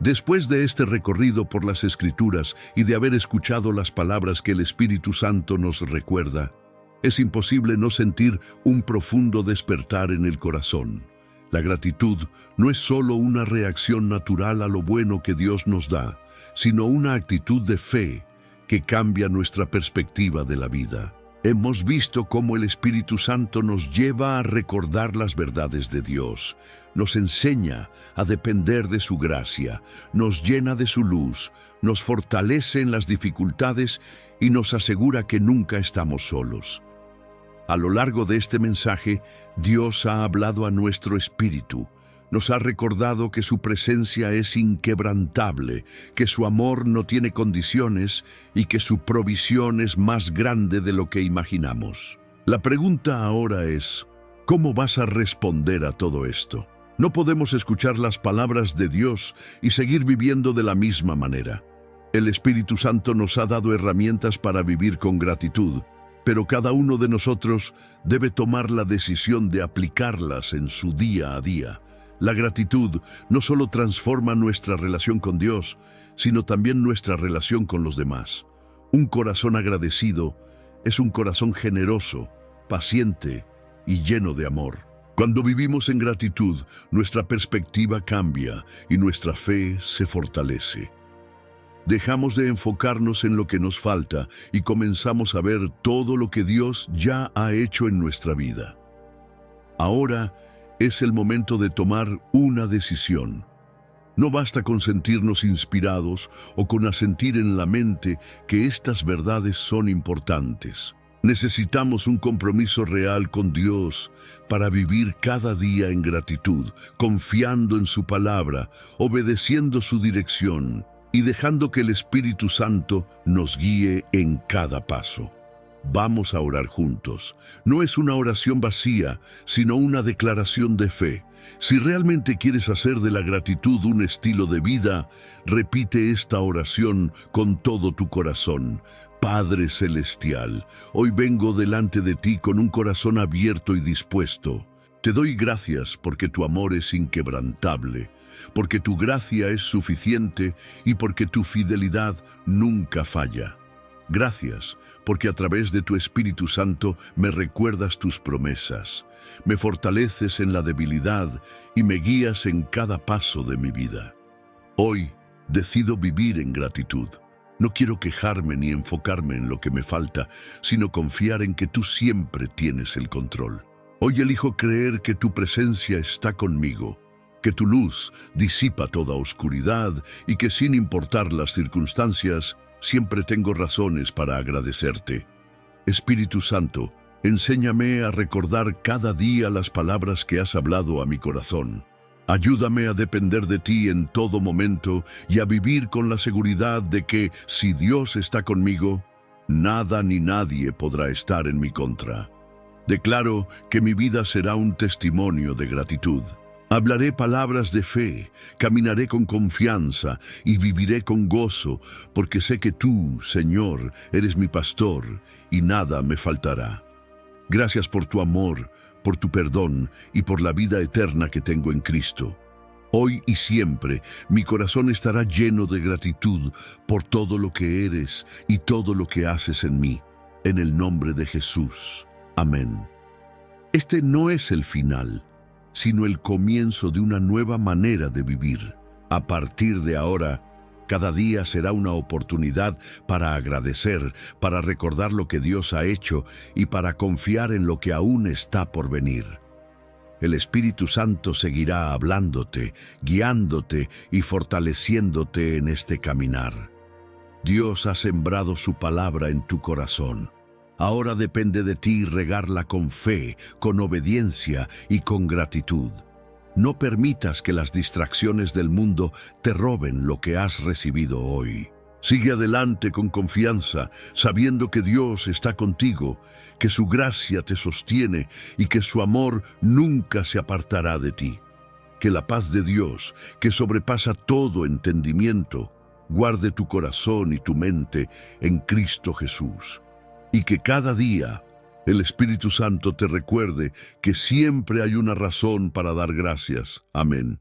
Después de este recorrido por las Escrituras y de haber escuchado las palabras que el Espíritu Santo nos recuerda, es imposible no sentir un profundo despertar en el corazón. La gratitud no es solo una reacción natural a lo bueno que Dios nos da, sino una actitud de fe que cambia nuestra perspectiva de la vida. Hemos visto cómo el Espíritu Santo nos lleva a recordar las verdades de Dios, nos enseña a depender de su gracia, nos llena de su luz, nos fortalece en las dificultades y nos asegura que nunca estamos solos. A lo largo de este mensaje, Dios ha hablado a nuestro espíritu. Nos ha recordado que su presencia es inquebrantable, que su amor no tiene condiciones y que su provisión es más grande de lo que imaginamos. La pregunta ahora es: ¿cómo vas a responder a todo esto? No podemos escuchar las palabras de Dios y seguir viviendo de la misma manera. El Espíritu Santo nos ha dado herramientas para vivir con gratitud, pero cada uno de nosotros debe tomar la decisión de aplicarlas en su día a día. La gratitud no solo transforma nuestra relación con Dios, sino también nuestra relación con los demás. Un corazón agradecido es un corazón generoso, paciente y lleno de amor. Cuando vivimos en gratitud, nuestra perspectiva cambia y nuestra fe se fortalece. Dejamos de enfocarnos en lo que nos falta y comenzamos a ver todo lo que Dios ya ha hecho en nuestra vida. Ahora, Es el momento de tomar una decisión. No basta con sentirnos inspirados o con asentir en la mente que estas verdades son importantes. Necesitamos un compromiso real con Dios para vivir cada día en gratitud, confiando en su palabra, obedeciendo su dirección y dejando que el Espíritu Santo nos guíe en cada paso. Vamos a orar juntos. No es una oración vacía, sino una declaración de fe. Si realmente quieres hacer de la gratitud un estilo de vida, repite esta oración con todo tu corazón. Padre Celestial, hoy vengo delante de ti con un corazón abierto y dispuesto. Te doy gracias porque tu amor es inquebrantable, porque tu gracia es suficiente y porque tu fidelidad nunca falla. Gracias, porque a través de tu Espíritu Santo me recuerdas tus promesas, me fortaleces en la debilidad y me guías en cada paso de mi vida. Hoy decido vivir en gratitud. No quiero quejarme ni enfocarme en lo que me falta, sino confiar en que tú siempre tienes el control. Hoy elijo creer que tu presencia está conmigo, que tu luz disipa toda oscuridad y que sin importar las circunstancias, siempre tengo razones para agradecerte. Espíritu Santo, enséñame a recordar cada día las palabras que has hablado a mi corazón. Ayúdame a depender de ti en todo momento y a vivir con la seguridad de que, si Dios está conmigo, nada ni nadie podrá estar en mi contra. Declaro que mi vida será un testimonio de gratitud. Hablaré palabras de fe, caminaré con confianza y viviré con gozo, porque sé que tú, Señor, eres mi pastor y nada me faltará. Gracias por tu amor, por tu perdón y por la vida eterna que tengo en Cristo. Hoy y siempre, mi corazón estará lleno de gratitud por todo lo que eres y todo lo que haces en mí. En el nombre de Jesús. Amén. Este no es el final, sino el comienzo de una nueva manera de vivir. A partir de ahora, cada día será una oportunidad para agradecer, para recordar lo que Dios ha hecho y para confiar en lo que aún está por venir. El Espíritu Santo seguirá hablándote, guiándote y fortaleciéndote en este caminar. Dios ha sembrado su palabra en tu corazón. Ahora depende de ti regarla con fe, con obediencia y con gratitud. No permitas que las distracciones del mundo te roben lo que has recibido hoy. Sigue adelante con confianza, sabiendo que Dios está contigo, que su gracia te sostiene y que su amor nunca se apartará de ti. Que la paz de Dios, que sobrepasa todo entendimiento, guarde tu corazón y tu mente en Cristo Jesús. Y que cada día el Espíritu Santo te recuerde que siempre hay una razón para dar gracias. Amén.